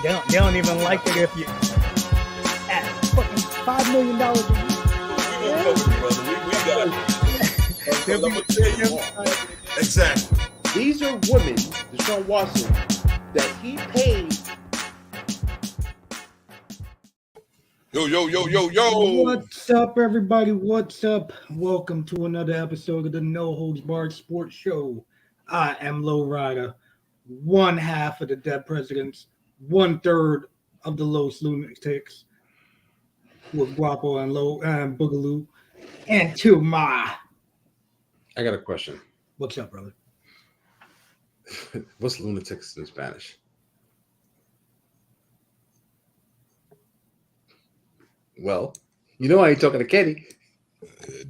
They don't even like it if you at fucking $5 million a year. We got it. Exactly. These are women, Deshaun Watson, that he paid. Yo. What's up, everybody? What's up? Welcome to another episode of the No Holds Barred Sports Show. I am LowRyda, one half of the Dead Presidents, 1/3 of the Los Lunatics, with Guapo and Low and Boogaloo, and to my. I got a question. What's up, brother? What's lunatics in Spanish? Well, you know I ain't talking to Kenny.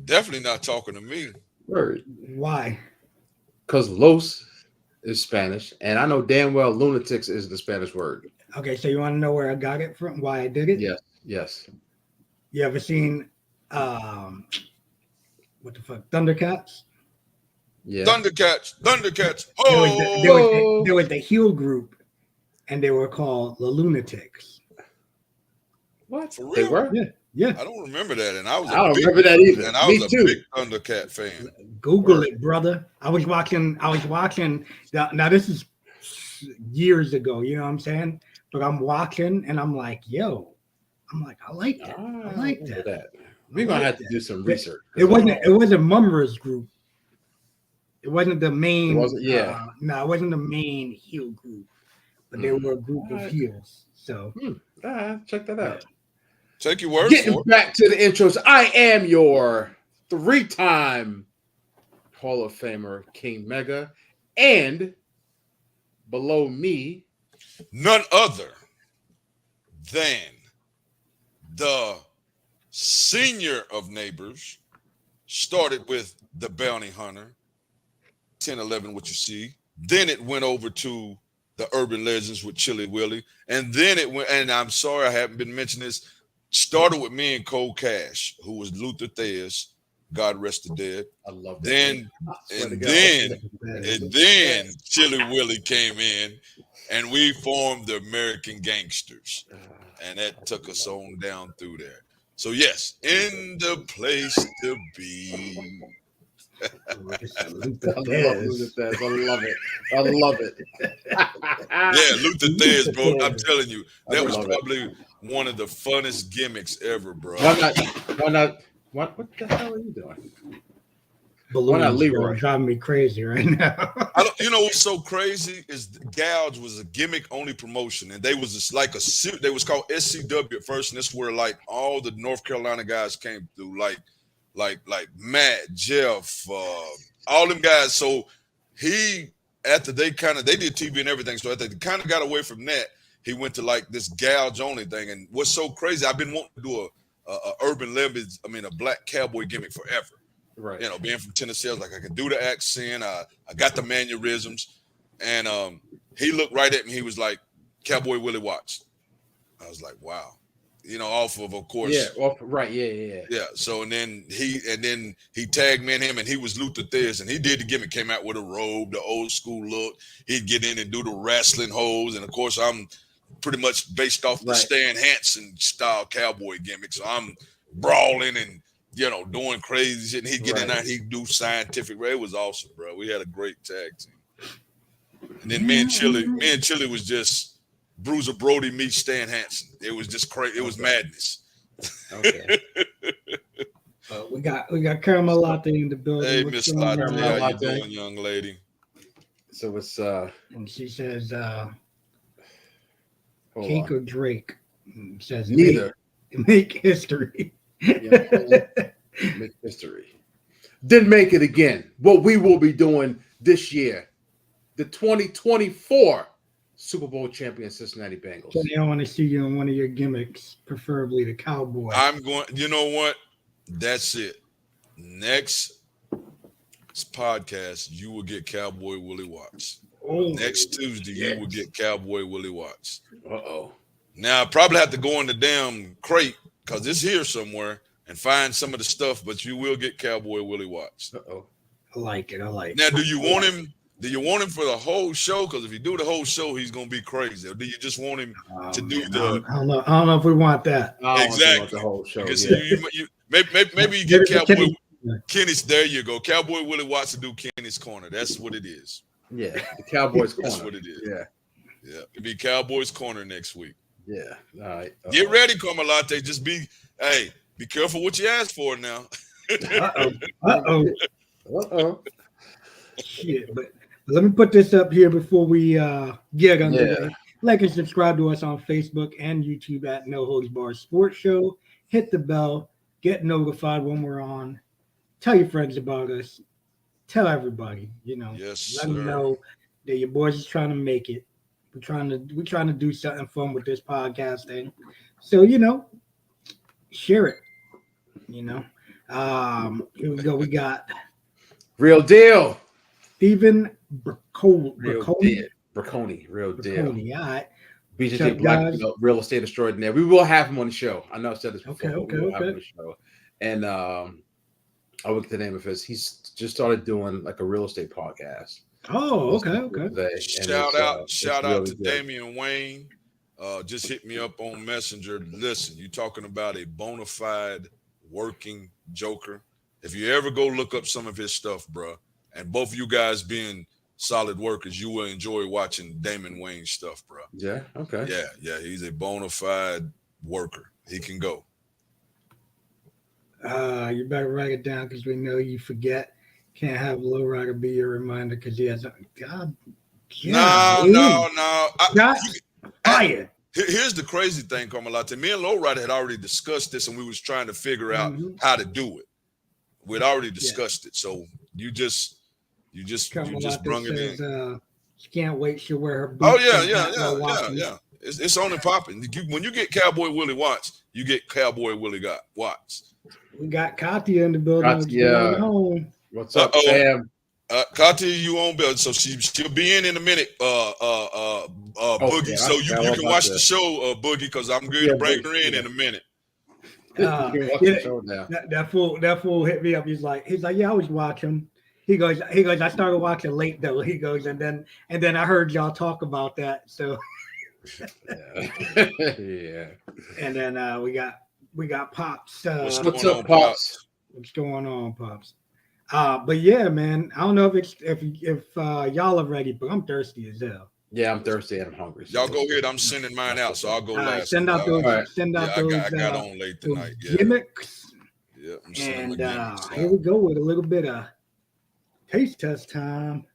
Definitely not talking to me. Word. Why? Because los is Spanish, and I know damn well lunatics is the Spanish word. Okay, so you want to know where I got it from? Why I did it? Yes. You ever seen what the fuck? Thundercats? Yeah. Thundercats. There was the heel group, and they were called the Lunatics. What? For They real? were? Yeah. I don't remember that, and I don't remember that either. And I Me was too. a big Thundercat fan. Google it, brother. I was watching. Now this is years ago. You know what I'm saying? But I'm watching, and I'm like, yo, I like that. I like that. We're gonna have to do some research. It wasn't Mumra's group. It wasn't the main. It wasn't. Yeah. No, it wasn't the main heel group, but they were a group of heels. So Check that out. Take your word Getting for it. back to the intros, I am your 3-time Hall of Famer, King Mega, and below me, None other than the senior of neighbors. Started with the Bounty Hunter, 10-11, what you see. Then it went over to the Urban Legends with Chili Willie. And then it went, and I'm sorry I haven't been mentioning this, started with me and Cole Cash, who was Luther Theus, God rest the dead. I love that. Then Chili Willie came in, and we formed the American Gangsters, and that took us on down through there. So yes, in the place to be. I love it. Yeah, Luther Theus, bro. I'm telling you, that was probably one of the funnest gimmicks ever, bro. Why not? What the hell are you doing? Why not Leroy? Driving me crazy right now. You know what's so crazy is Gouge was a gimmick-only promotion, and they was just like they was called SCW at first, and that's where like all the North Carolina guys came through, like Matt, Jeff, all them guys. So they did TV and everything. So after they kind of got away from that, he went to like this Gouge only thing. And what's so crazy, I've been wanting to do a urban legends, a black cowboy gimmick forever. Right. You know, being from Tennessee, I was like, I can do the accent. I got the mannerisms. And he looked right at me. He was like, Cowboy Willie Watts. I was like, wow. You know, off of course. Yeah, right. Yeah. Yeah. So and then he tagged me and him, and he was Luther Theus, and he did the gimmick, came out with a robe, the old school look. He'd get in and do the wrestling holds, and of course I'm pretty much based off the Stan Hansen style cowboy gimmick. So I'm brawling and doing crazy shit. And he'd get in there, he'd do scientific. It was awesome, bro. We had a great tag team. And then me and Chili was just Bruiser Brody meets Stan Hansen. It was just crazy. It was madness. Okay. We got Caramel Latte in the building. Hey, Miss Latte, how you doing, young lady? So it's and she says hold Cake on. or Drake. Says Neither. Make history. Make history. Didn't make it again. What we will be doing this year, the 2024 Super Bowl champion Cincinnati Bengals. So I want to see you in one of your gimmicks, preferably the cowboy. I'm going. You know what? That's it. Next podcast, you will get Cowboy Willie Watts. Next Tuesday, you will get Cowboy Willie Watts. Uh-oh. Now I probably have to go in the damn crate because it's here somewhere and find some of the stuff, but you will get Cowboy Willie Watts. Uh-oh. I like it. Now, do you want him Do you want him for the whole show? Because if you do the whole show, he's gonna be crazy. Or do you just want him to do the? I don't know if we want that. Exactly. The whole show. Because Yeah. you maybe you get Cowboy Kenny's. There you go. Cowboy Willie Watts to do Kenny's corner. That's what it is. Yeah. The Cowboys corner. That's what it is. Yeah. Yeah. It'll be Cowboys corner next week. Yeah. All right. Get ready, Carmelate. Just be careful what you ask for now. Shit, but let me put this up here before we get underway. Like and subscribe to us on Facebook and YouTube at No Holds Bar Sports Show. Hit the bell. Get notified when we're on. Tell your friends about us. Tell everybody. Yes, let them know that your boys is trying to make it. We're trying to do something fun with this podcast thing. So share it. Here we go. We got Real deal. Stephen Bracconi. Real deal. All right. BJJ Black Real Estate Extraordinaire. We will have him on the show. I know I've said this before. Okay. Have him on the show. And I'll look at the name of his. He's just started doing like a real estate podcast. Oh, okay. Shout out to Damian Wayne. Just hit me up on Messenger. Listen, you're talking about a bona fide working joker. If you ever go look up some of his stuff, bro, and both of you guys being solid workers, you will enjoy watching Damon Wayne's stuff, bro. Yeah. Okay. Yeah. He's a bona fide worker. He can go. You better write it down because we know you forget. Can't have LowRyda be your reminder because he has God. No. Fire. Here's the crazy thing, Carmelate. Me and LowRyda had already discussed this, and we was trying to figure out how to do it. We'd already discussed it, so you just brung it in. She can't wait. She'll wear her boots. Oh yeah. It's on and popping. When you get Cowboy Willie Watts, you get Cowboy Willie Watts. We got Katya in the building. What's up, Sam? Katya, you on bill, so she'll be in a minute. Boogie, so you can watch the show, Boogie, because I'm going to bring her in a minute. That fool hit me up. He's like, yeah, I was watching. He goes, I started watching late though. He goes, and then I heard y'all talk about that. So yeah. And then we got Pops. What's up, Pops? What's going on, Pops? But yeah, man, I don't know if y'all are ready, but I'm thirsty as hell. Yeah, I'm thirsty and I'm hungry. So y'all go ahead. I'm sending mine out, so I'll go last. Send out those. I got on late tonight. Gimmicks. Yeah, I'm sending gimmicks. Here we go with a little bit of taste test time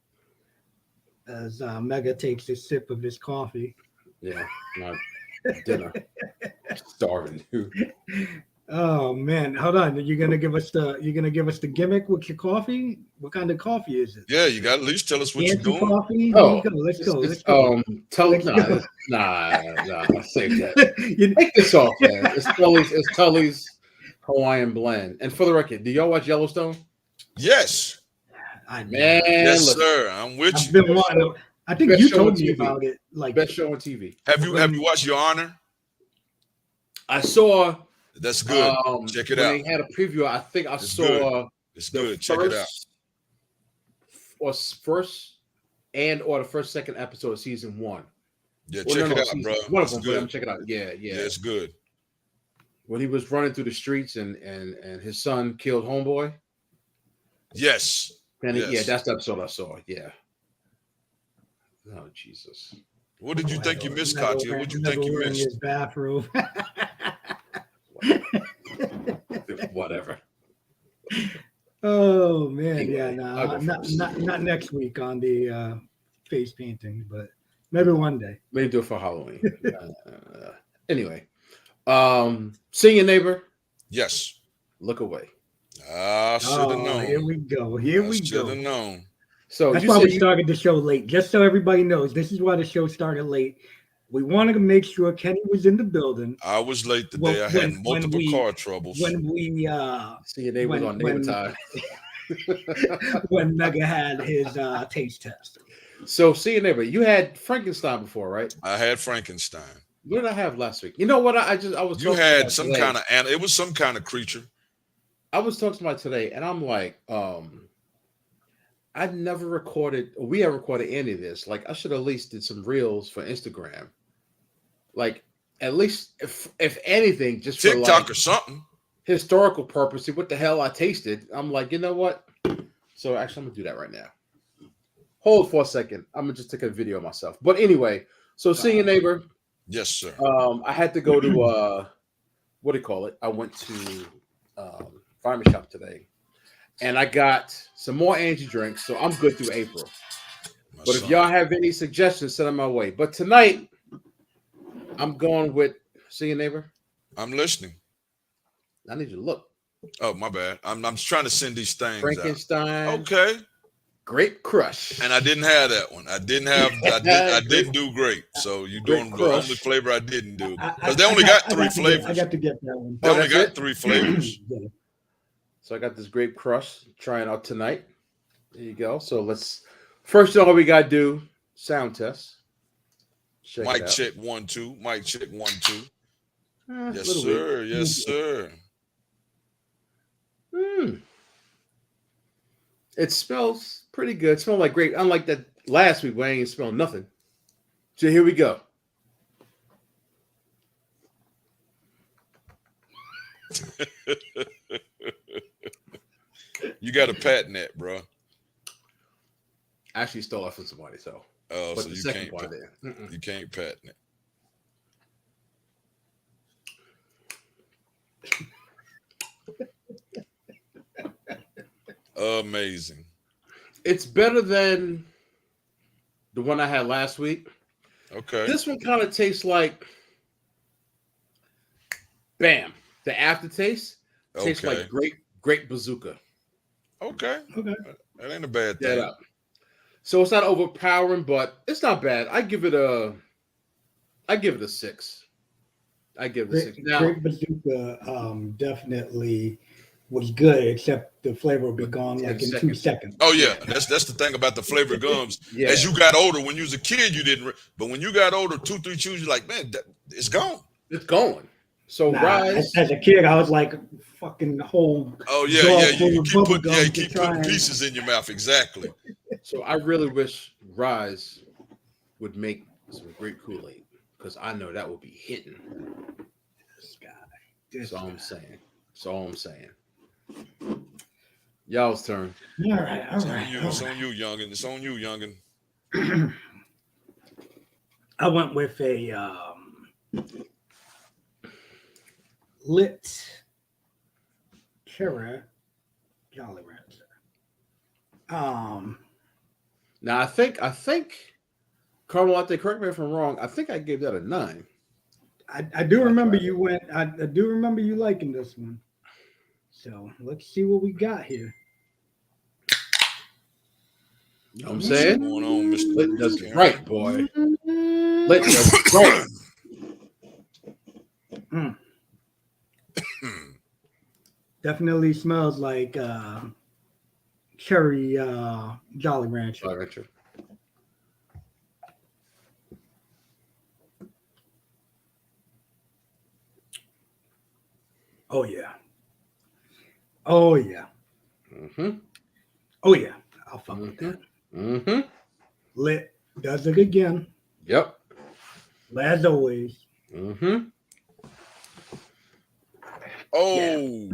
as Mega takes a sip of his coffee. Yeah, my dinner. Starving, dude. Oh man, hold on. You're gonna give us the gimmick with your coffie? What kind of coffee is it? Yeah, you got to at least tell us what you're doing. Coffee? Let's go. Nah. Save that. Take this off, man. It's Tully's Hawaiian blend. And for the record, do y'all watch Yellowstone? Yes. Yes, sir. I'm with I've you. been watching. I think you told me about it. Like best show on TV. Have you watched Your Honor? I saw. That's good. Check it out. They had a preview. I think I saw. It's good. Check it out. Or the second episode of season 1. Yeah, check it out, bro. One of them. Good. Check it out. Yeah. It's good. When he was running through the streets and his son killed homeboy. Yes. Yeah, that's the episode I saw. Yeah. Oh Jesus! What did you think you missed, Katya? What did you think you missed? In his bathroom. Whatever. Oh man, anyway, not next week on the face painting, but maybe one day. Maybe do it for Halloween. Anyway, seeing your neighbor. Yes. Look away. I should have known. Here we go. Should have known. So that's why we started the show late, just so everybody knows. This is why the show started late. We wanted to make sure Kenny was in the building. I was late today. I had multiple car troubles. When we see your neighbors on neighbor time. When Mega had his taste test. So see your neighbor. You had Frankenstein before, right? I had Frankenstein. What did I have last week? You know what? I was. You had some kind of it was some kind of creature. I was talking to somebody today, and I'm like, I never recorded. We haven't recorded any of this. Like I should at least did some reels for Instagram. Like at least if anything, just for TikTok like or something. historical purpose. What the hell I tasted? I'm like, you know what? So actually, I'm gonna do that right now. Hold for a second. I'm gonna just take a video of myself. But anyway, so seeing a neighbor. Yes, sir. I had to go to what do you call it? I went to farmer shop today, and I got some more Angie drinks, so I'm good through April. My But if son. y'all have any suggestions, send them my way. But tonight, I'm going with see a neighbor. I'm listening. I need you to look. Oh, my bad. I'm trying to send these things Frankenstein. out. Okay. Grape Crush. And I didn't have that one. I didn't do great. So you're doing the only flavor I didn't do. Because they only got three flavors. I got to get that one. They only got 3 flavors. Yeah. So I got this Grape Crush trying out tonight. There you go. So let's first all we gotta do sound test. Check Mic check 1 2. Mic check 1 2. Yes, sir. Weak. Yes, sir. It smells pretty good. It smells like grape. Unlike that last week when I ain't smelled nothing. So here we go. You got to patent that, bro. I actually stole it from somebody, so. Oh, But so the you second can't. part there. You can't patent it. Amazing. It's better than the one I had last week. Okay. This one kind of tastes like, bam, the aftertaste tastes like grape bazooka. Okay. Okay. That ain't a bad That thing. up. So it's not overpowering, but it's not bad. I give it a 6. I give it a 6. Now, Grape Bazooka definitely was good, except the flavor will be gone like in 2 seconds. Oh yeah, that's the thing about the flavored gums. Yeah. As you got older, when you was a kid, you didn't. But when you got older, 2 3 chews, you're like, man, it's gone. It's going. So Rise. As a kid, I was like fucking whole. Oh yeah, yeah. You keep putting pieces in your mouth. Exactly. So I really wish Rise would make some great Kool-Aid because I know that would be hitting. This guy. That's all I'm saying. That's all I'm saying. Y'all's turn. All right. It's on you, youngin. It's on you, youngin. I went with a lit cherry Jolly Rancher. Now I think Carmel, correct me if I'm wrong. I think I gave that a 9. I do remember you went. I do remember you liking this one. So let's see what we got here. You know what I'm saying? What's going on, Mr. Lit does it right, boy. Lit does it right. Definitely smells like cherry Jolly Rancher. Jolly Rancher. Oh yeah. Oh yeah. Mm-hmm. Oh yeah. I'll fuck with that. Mm-hmm. Lit does it again. Yep. As always. Mm-hmm. Oh.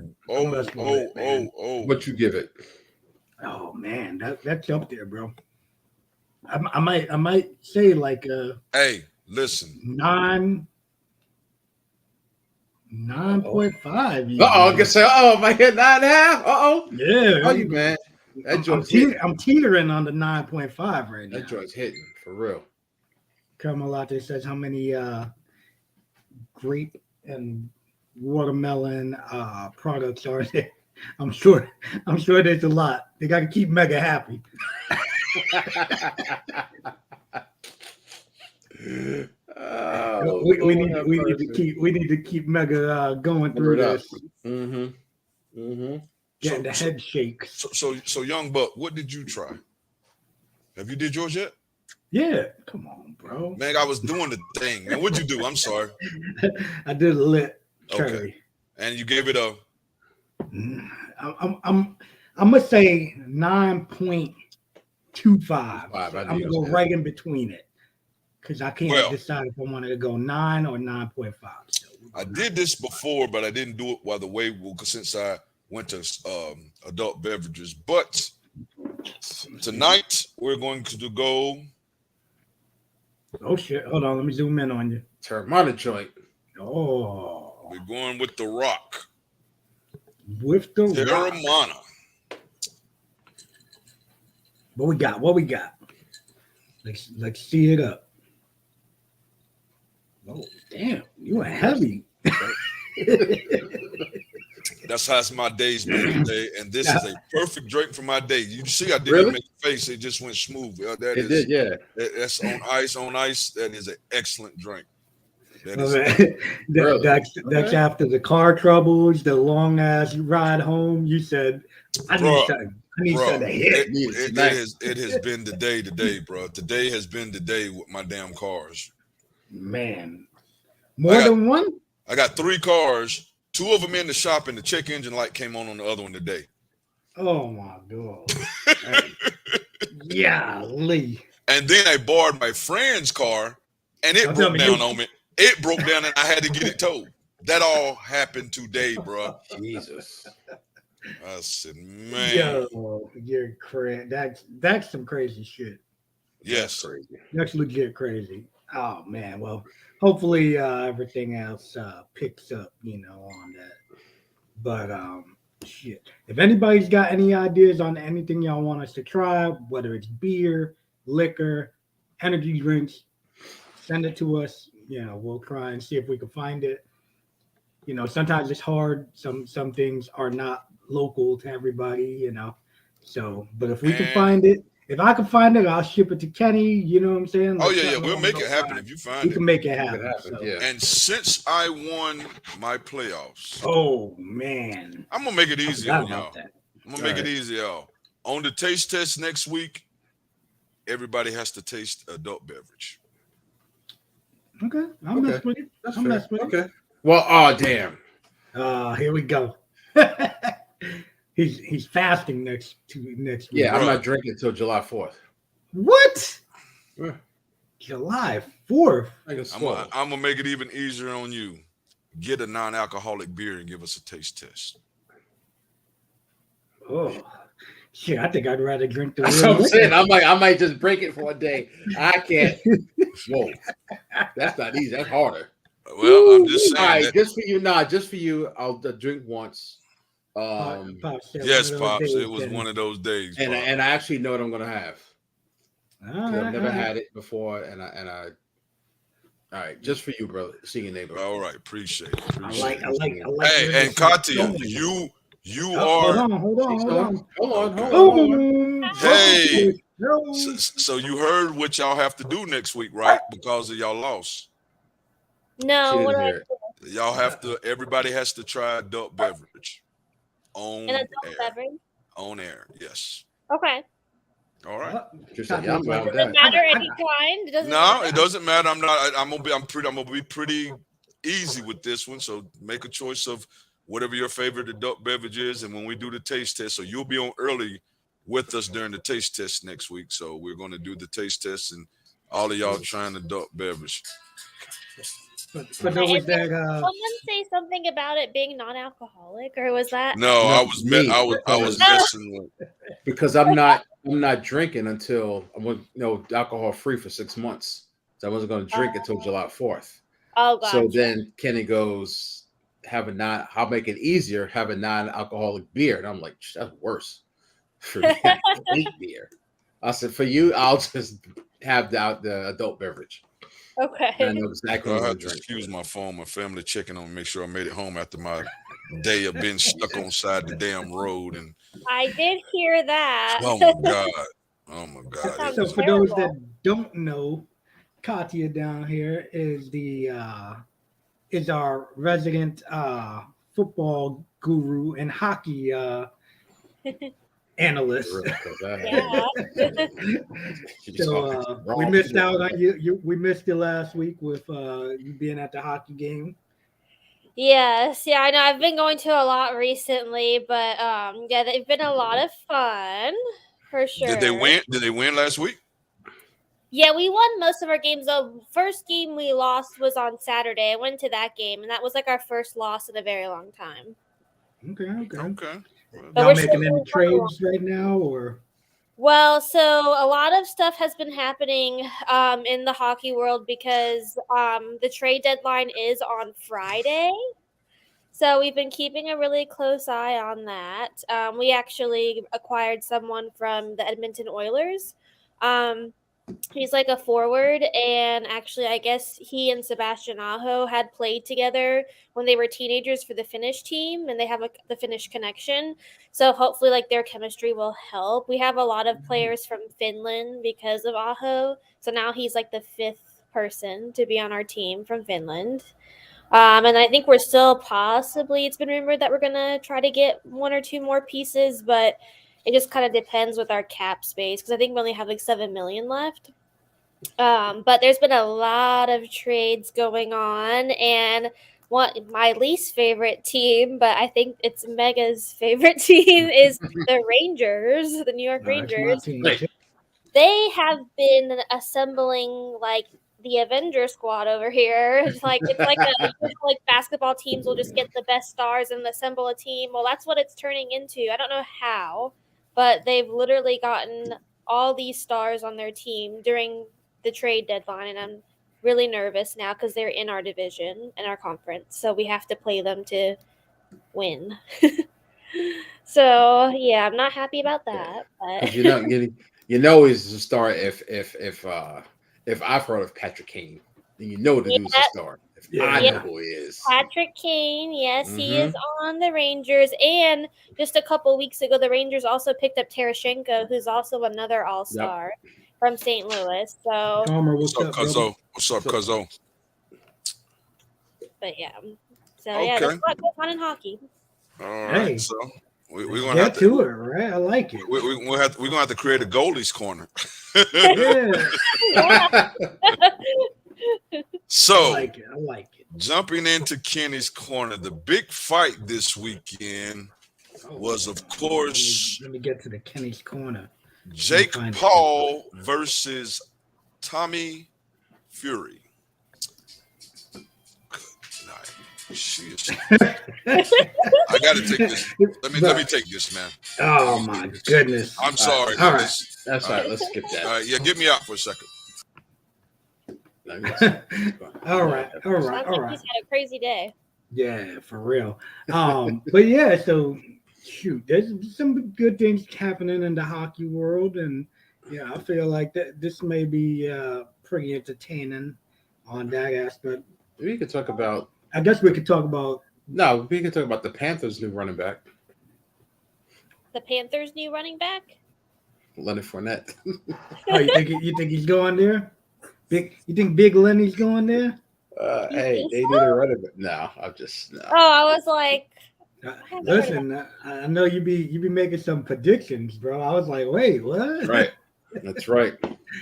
What you give it? Oh man, that's up there, bro. I might say like Hey, listen. 9.5. I guess say, my head 9.5. Yeah. Oh, you man. I'm teetering on the 9.5 right now. That joint's hitting for real. Carmelate says how many grape and watermelon products are there? I'm sure there's a lot. They got to keep Mega happy. We need to keep Mega going through this. Getting the head shakes. So young buck, what did you try? Have you did yours yet? Yeah, come on, bro. Man, I was doing the thing. Man, what'd you do? I'm sorry. I did a lit cherry. Okay. And you gave it a. I'm gonna say 9.5. 2.5. 2.5, I knew I'm you gonna was go gonna- right in between it because I can't Well, decide if I wanted to go 9 or 9.5. So I did this before, but I didn't do it while the way since I went to adult beverages. But tonight we're going to go. Oh shit! Hold on, let me zoom in on you. Terramana joint. Oh, We're going with the Rock. with the rock. Terramana. What we got? What we got? Let's see it up. Oh damn, you were heavy. That's how my day's been today, and this is a perfect drink for my day. You see, I didn't Really? even make a face; it just went smooth. That It is, did, yeah. that's on ice. On ice, that is an excellent drink. That Oh, is man. Really? That's Okay. after the car troubles, the long ass ride home. You said, I need Bruh, something. I need bro. something to hit. It has been the day today, bro. Today has been the day with my damn cars. Man, more than one? I got 3 cars. 2 of them in the shop, and the check engine light came on the other one today. Oh my god. Yeah, Lee. And then I borrowed my friend's car, and it Don't tell broke me down you- on me. It broke down, and I had to get it towed. That all happened today, bro. Jesus. I said, man, Yo, you're crazy. That's some crazy shit. yes. That's crazy. That's legit crazy. Oh man. Well, hopefully everything else picks up, on that. But shit. If anybody's got any ideas on anything y'all want us to try, whether it's beer, liquor, energy drinks, send it to us. We'll try and see if we can find it. Sometimes it's hard. Some things are not local to everybody. So, but if we can And find it, if I can find it, I'll ship it to Kenny. You know what I'm saying? oh Like yeah, something we'll along make it those happen lines. if you We find can it. make it It happen. happened, So. yeah. And since I won my playoffs, Oh man, I'm gonna make it I easy forgot on about y'all. that. I'm gonna make All it right. easy, y'all. On the taste test next week, everybody has to taste adult beverage. Okay, I'll Okay. mess with it. That's I'll fair. mess with it. Okay. Well, oh damn. Here we go. he's fasting next week. Yeah, I'm Bruh. not drinking until July 4th. What? Yeah. July 4th. I can I'm swallow. gonna make it even easier on you. Get a non-alcoholic beer and give us a taste test. Oh shit! I think I'd rather drink the That's real what I'm saying. liquor. I might just break it for a day. I can't. Whoa. That's not easy. That's harder. Well, I'm just All saying right, that. just for you, I'll drink once. Pop said Yes, one of those Pops, days, it was Kenny. one of those days. and Pops. and I actually know what I'm gonna have. All 'Cause right, I've never all right. had it before, and I. All right, just for you, brother. See you, neighbor. All right, appreciate it. I Appreciate like it. where Hey, this and is Katia, going. you Hold are. on, hold on, She's hold on. on. Hold on. Okay. Hold on. Boom. Hey. No. So you heard what y'all have to do next week, right? Because of y'all loss. No, She what didn't do I hear it. do? Y'all have to. Everybody has to try adult beverage on An adult air. beverage? On air, yes. Okay. All right. She said, "Yeah, I'm down with Does it that." matter any kind? It doesn't No, matter. it doesn't matter. I'm not. I'm gonna be pretty easy with this one. So make a choice of whatever your favorite adult beverage is, and when we do the taste test, so you'll be on early with us during the taste test next week. So we're going to do the taste test, and all of y'all trying adult beverage. For those that Someone say something about it being non-alcoholic, or was that? No, No, I was me, I was because- messing with. Because I'm not drinking until I went alcohol free for 6 months. So I wasn't going to drink until July 4th. Oh, gotcha. So then Kenny goes, I'll make it easier, have a non-alcoholic beer. And I'm like, that's worse. For me, I hate beer. I said, for you, I'll just have the adult beverage. Okay. And I know exactly I what I'm have to drink. excuse my phone. My family checking on me, make sure I made it home after my day of being stuck on side the damn road. And I did hear that. oh my god, oh my god. That It So was for a- those terrible. that don't know, Katia down here is is our resident football guru and hockey analyst. For real, 'cause I Yeah. She's So talking we wrong missed people. out on you. We missed you last week with you being at the hockey game. Yes, yeah, I know. I've been going to a lot recently, but yeah, they've been a lot of fun. for sure. Did they win? Did they win last week? Yeah, we won most of our games. The first game we lost was on Saturday. I went to that game, and that was like our first loss in a very long time. Okay. Okay. But Y'all we're making still any doing quite a lot. trades right now, or Well, so a lot of stuff has been happening in the hockey world because the trade deadline is on Friday. So we've been keeping a really close eye on that. We actually acquired someone from the Edmonton Oilers. He's like a forward, and actually, I guess he and Sebastian Aho had played together when they were teenagers for the Finnish team, and they have the Finnish connection. So hopefully, like their chemistry will help. We have a lot of players from Finland because of Aho, so now he's like the fifth person to be on our team from Finland. And I think we're still possibly, it's been rumored that we're going to try to get one or two more pieces, but it just kind of depends with our cap space because I think we only have like 7 million left. But there's been a lot of trades going on, and my least favorite team, but I think it's Mega's favorite team, is the Rangers, the New York it's my Rangers. team. Hey. They have been assembling like the Avenger squad over here. It's like like basketball teams will just get the best stars and assemble a team. Well, that's what it's turning into. I don't know how, but they've literally gotten all these stars on their team during the trade deadline, and I'm really nervous now because they're in our division in our conference, so we have to play them to win. So yeah, I'm not happy about that. But You're not getting. He's a star. If I've heard of Patrick Kane, then you know the dude's a star. If I Yeah. know who he is. Patrick Kane, yes, he Mhm. is on the Rangers. And just a couple weeks ago, the Rangers also picked up Tarasenko, who's also another all-star from St. Louis. So, Palmer, What's what's up, up, brother? Cuzzo? What's up, Cuzzo? but yeah. So, yeah, there's Okay. a lot going on in hockey. All Hey. right. So we're Let's gonna have get to. to it, right? I like it. We're gonna have to create a goalies corner. Yeah, I So like it. I like it. jumping into Kenny's corner, the big fight this weekend was, of course, Let me get to the Kenny's corner. Jake find it. Paul versus Tommy Fury. Shit. I got to take this. Let me take this, man. Oh my goodness! I'm sorry. All right. That's all right. Let's skip that. All right, yeah, get me out for a second. All right. Sounds like he's had a crazy day. Yeah, for real. But yeah, so shoot, there's some good things happening in the hockey world, and yeah, I feel like that this may be pretty entertaining on that aspect. We could talk about. I guess we could talk about. No, we could talk about the Panthers' new running back, The Panthers' new running back? Leonard Fournette. Oh, you think he's going there? You think Big Lenny's going there? Hey, think they so? need a running back. No, I'm just no. Oh, I was like, Listen, I know you be making some predictions, bro. I was like, wait, what? Right, that's right.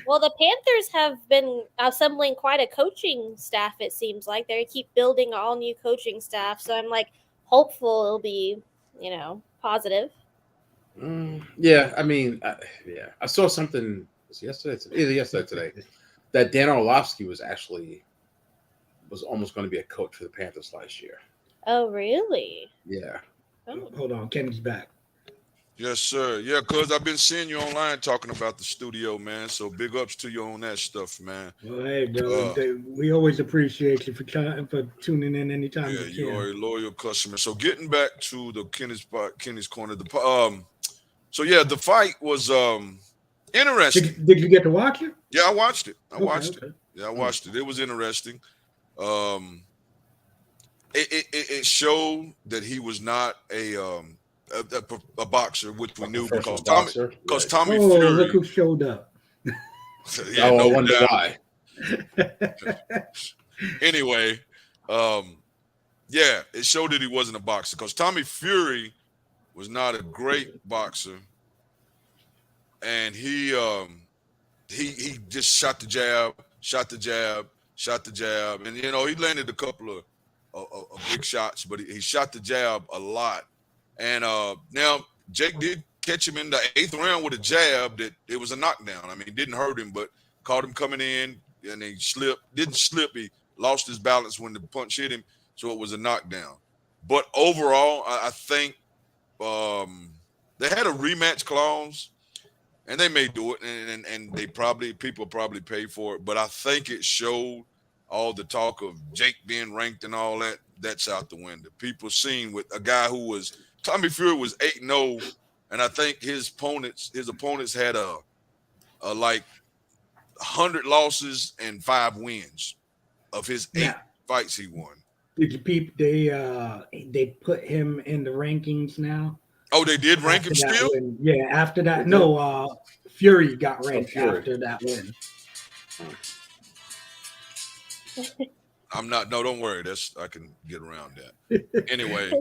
well, the Panthers have been assembling quite a coaching staff, it seems like. They keep building all new coaching staff. So I'm like hopeful it'll be, positive. Yeah, I mean, I saw something either yesterday or today, that Dan Orlovsky was almost going to be a coach for the Panthers last year. Oh, really? Yeah. Oh. Hold on, Kenny's back. Yes, sir. Yeah, cuz I've been seeing you online talking about the studio, man. So big ups to you on that stuff, man. Well, hey, bro, we always appreciate you for tuning in anytime Yeah, you you can. are a loyal customer. So getting back to the Kenny's corner, so yeah, the fight was interesting. Did you get to watch it? Yeah, I watched it. I Okay, watched okay. it. Yeah, I watched it. It was interesting. It showed that he was not a boxer, which we knew because Tommy Oh, Fury. look who showed up. Yeah, I no wonder doubt. why. Anyway, yeah, it showed that he wasn't a boxer because Tommy Fury was not a great boxer, and he just shot the jab, and he landed a couple of big shots, but he shot the jab a lot. And now Jake did catch him in the 8th round with a jab that it was a knockdown. I mean, it didn't hurt him, but caught him coming in and he slipped. Didn't slip. He lost his balance when the punch hit him, so it was a knockdown. But overall, I think they had a rematch clause, and they may do it, and people probably pay for it. But I think it showed all the talk of Jake being ranked and all that. That's out the window. People seen with a guy who was Tommy Fury was 8-0, and I think his opponents had a like 100 losses and 5 wins of his 8 fights he won. Did you peep? They put him in the rankings now. Oh, they did rank him still? Win. Yeah, after that. No, Fury got ranked after that win. I'm not. No, don't worry. I can get around that. Anyway.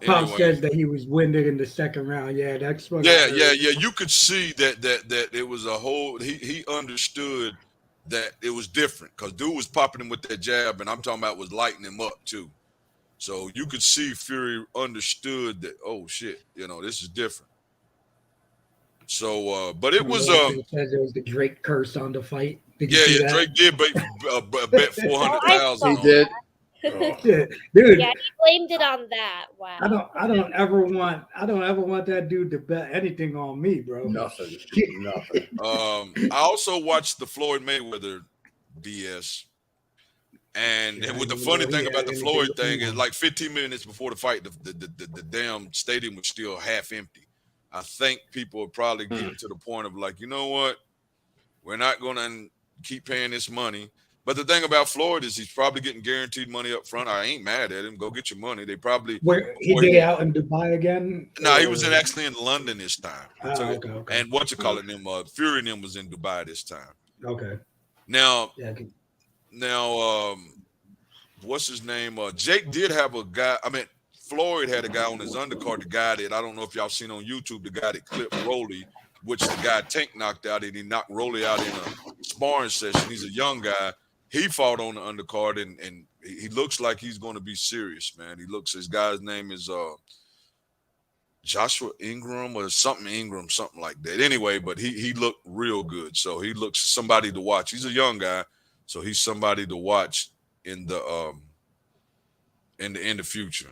Pop says that he was winded in the 2nd round. Yeah, that's what. Yeah. You could see that it was a whole. He understood that it was different because dude was popping him with that jab, and I'm talking about was lighting him up too. So you could see Fury understood that. Oh shit, this is different. So, but it was. It says it was the Drake curse on the fight. Did you see that? Drake did bet 400,000. He did. Yeah, dude. Yeah, he blamed it on that. Wow. I don't ever want that dude to bet anything on me, bro. Nothing. I also watched the Floyd Mayweather BS. And with the funny thing about the Floyd thing is like 15 minutes before the fight, the damn stadium was still half empty. I think people are probably getting to the point of like, you know what? We're not going to keep paying this money. But the thing about Floyd is he's probably getting guaranteed money up front. I ain't mad at him. Go get your money. They probably he out in Dubai again? No, he was actually in London this time. Okay. And Fury and him was in Dubai this time. Okay. Now, what's his name? Jake did have a guy. I mean, Floyd had a guy on his undercard. The guy that I don't know if y'all seen on YouTube. The guy that clipped Rolly, which the guy Tank knocked out, and he knocked Rolly out in a sparring session. He's a young guy. He fought on the undercard, and he looks like he's going to be serious, man. His guy's name is Joshua Ingram or something Ingram, something like that. Anyway, but he looked real good. So he looks somebody to watch. He's a young guy, so he's somebody to watch in the future.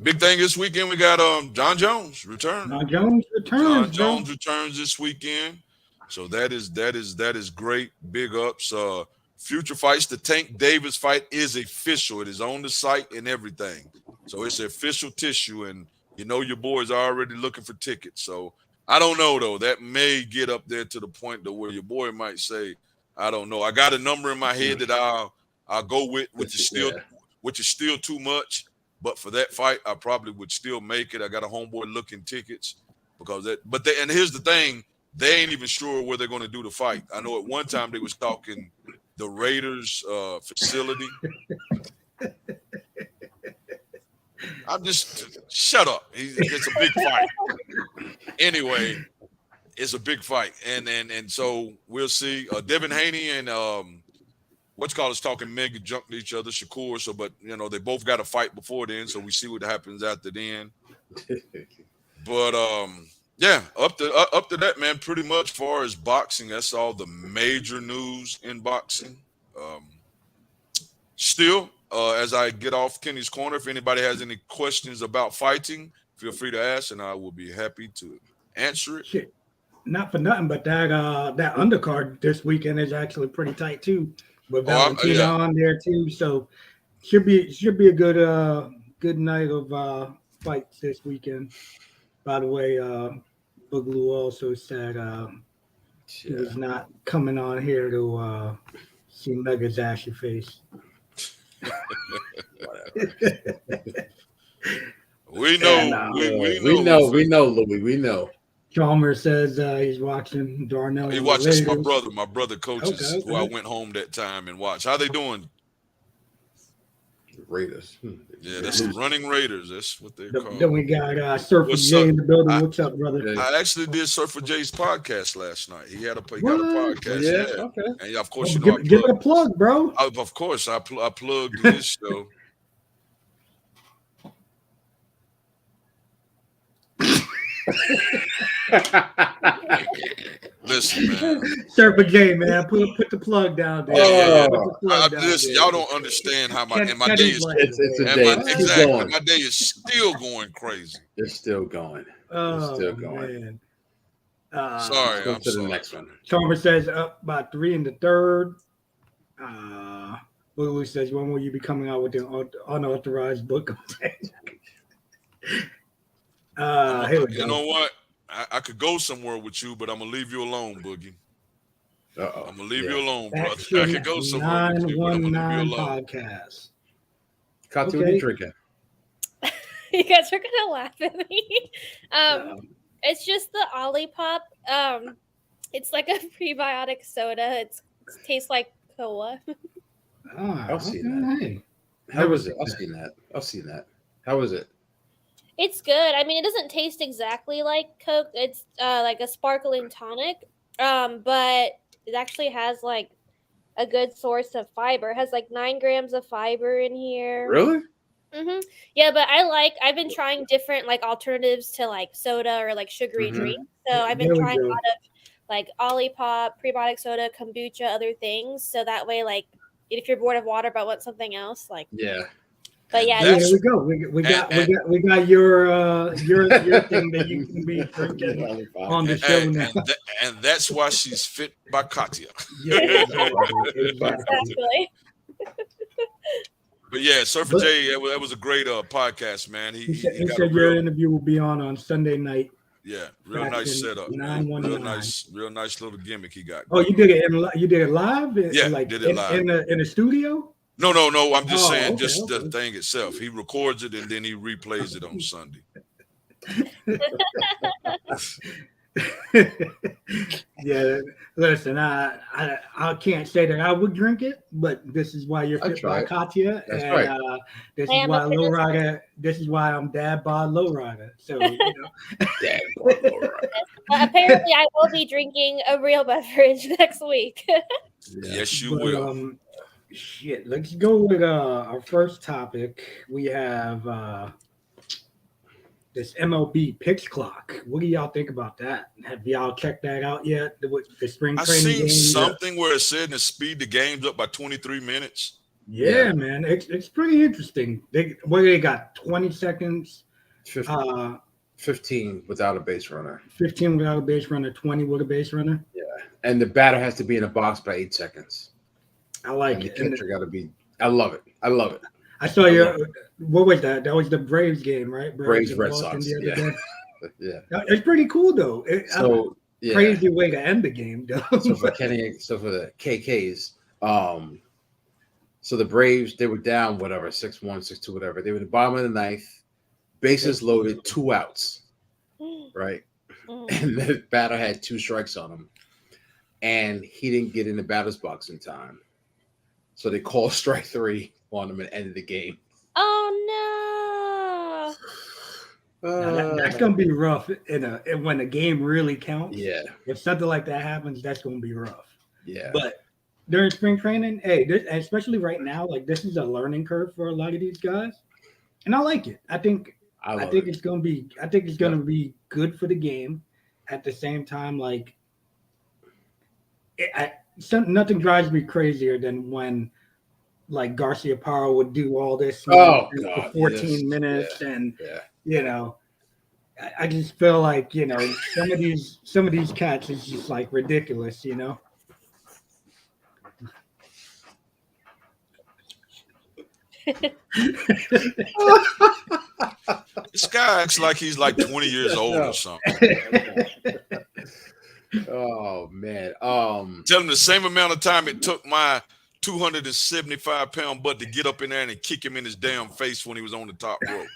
Big thing this weekend, we got John Jones return. John Jones returns this weekend. So that is great. Big ups. Future fights. The Tank Davis fight is official. It is on the site and everything. So it's official tissue, and your boys are already looking for tickets. So I don't know though. That may get up there to the point where your boy might say, I don't know. I got a number in my head that I'll go with, which is still too much. But for that fight, I probably would still make it. I got a homeboy looking tickets and here's the thing. They ain't even sure where they're going to do the fight. I know at one time they was talking the Raiders facility. I'm just shut up. It's a big fight. Anyway, it's a big fight, and so we'll see. Devin Haney and is talking mega junk to each other. Shakur. So, but they both got a fight before then, so we see what happens after then. But yeah, up to that, man. Pretty much, far as boxing, that's all the major news in boxing. Still, as I get off Kenny's corner, if anybody has any questions about fighting, feel free to ask, and I will be happy to answer it. Shit. Not for nothing, but that undercard this weekend is actually pretty tight too, with Valentina on there too. So should be a good night of fights this weekend. By the way, Boogaloo also said he was not coming on here to see Mega's ashy face. We know, we know, Louis. We know. Chalmers says he's watching Darnell. He watches my brother. My brother coaches who I went home that time and watched. How they doing? Raiders. Yeah, that's the running Raiders. That's what they're called. Then we got Surfer Jay in the building. What's up, brother? I actually did Surfer Jay's podcast last night. He got a podcast. Yeah, okay. And of course, give it a plug, bro. Of course, I plugged his show. Listen, man. Surfer J, man, put the plug down there. Yeah. Put the plug down Listen, there. y'all don't understand how my day is. It's a And day. my, Keep exactly, going. my day is still going crazy. It's still going. It's still going. Man. Sorry, Let's go I'm to sorry. the next one. Chalmers says up by 3 in the third. Lulu says, when will you be coming out with the unauthorized book of here we You go. know what? I could go somewhere with you, but I'm gonna leave you alone, Boogie. I'm gonna leave you alone, brother. I could go somewhere with you, but I'm gonna leave you alone. Podcast. Kati, what are you drinking? You guys are gonna laugh at me. It's just the Olipop. It's like a prebiotic soda. It tastes like cola. I've seen that. How was it? I've seen that. How was it? It's good. I mean, it doesn't taste exactly like Coke. It's like a sparkling tonic, but it actually has like a good source of fiber. It has like 9 grams of fiber in here. Really? Yeah, but I've been trying different like alternatives to like soda or like sugary drinks. So I've been trying a lot of like Olipop, prebiotic soda, kombucha, other things. So that way, like if you're bored of water but want something else, like But yeah, here we go. We got your thing that you can be drinking on the show now. And that's why she's fit by Katya. Yeah, exactly. But yeah, Surfer J, that was a great podcast, man. He said your interview will be on Sunday night. Yeah, real nice setup, man. Real nice little gimmick he got. Oh, you did it live? Yeah, like did it live in the studio. No. I'm just saying, the thing itself. He records it and then he replays it on Sunday. Yeah, listen, I can't say that I would drink it, but this is why you're fit by Katya, That's and right. this is why LowRyda. This is why I'm dad bod LowRyda. So Dad bod LowRyda. Apparently, I will be drinking a real beverage next week. Yes, you will. Shit, let's go with our first topic. We have this MLB pitch clock. What do y'all think about that? Have y'all checked that out yet? The spring training game? I seen something where it said to speed the games up by 23 minutes. Yeah, man, it's pretty interesting. They got 20 seconds, 15 without a base runner, 15 without a base runner, 20 with a base runner. Yeah, and the batter has to be in a box by 8 seconds. I like it. The catcher got to be. I love it. I saw what was that? That was the Braves game, right? Braves Red Sox. Yeah. It's pretty cool though. Crazy way to end the game though. So for the KKs, so the Braves, they were down 6-1, 6-2, whatever. They were in the bottom of the ninth, bases loaded, 2 outs, right? And the batter had 2 strikes on him, and he didn't get in the batter's box in time. So they called strike 3 on him and ended the game. Oh no! That's gonna be rough when the game really counts. Yeah. If something like that happens, that's gonna be rough. Yeah. But during spring training, especially right now, like this is a learning curve for a lot of these guys, and I like it. I think it's gonna be good for the game. At the same time, like nothing drives me crazier than when like Garcia Parra would do all this for 14 minutes and I just feel like some of these cats is just like ridiculous, This guy acts like he's like 20 years old or something. Oh man. Tell him the same amount of time it took my 275-pound butt to get up in there and kick him in his damn face when he was on the top rope.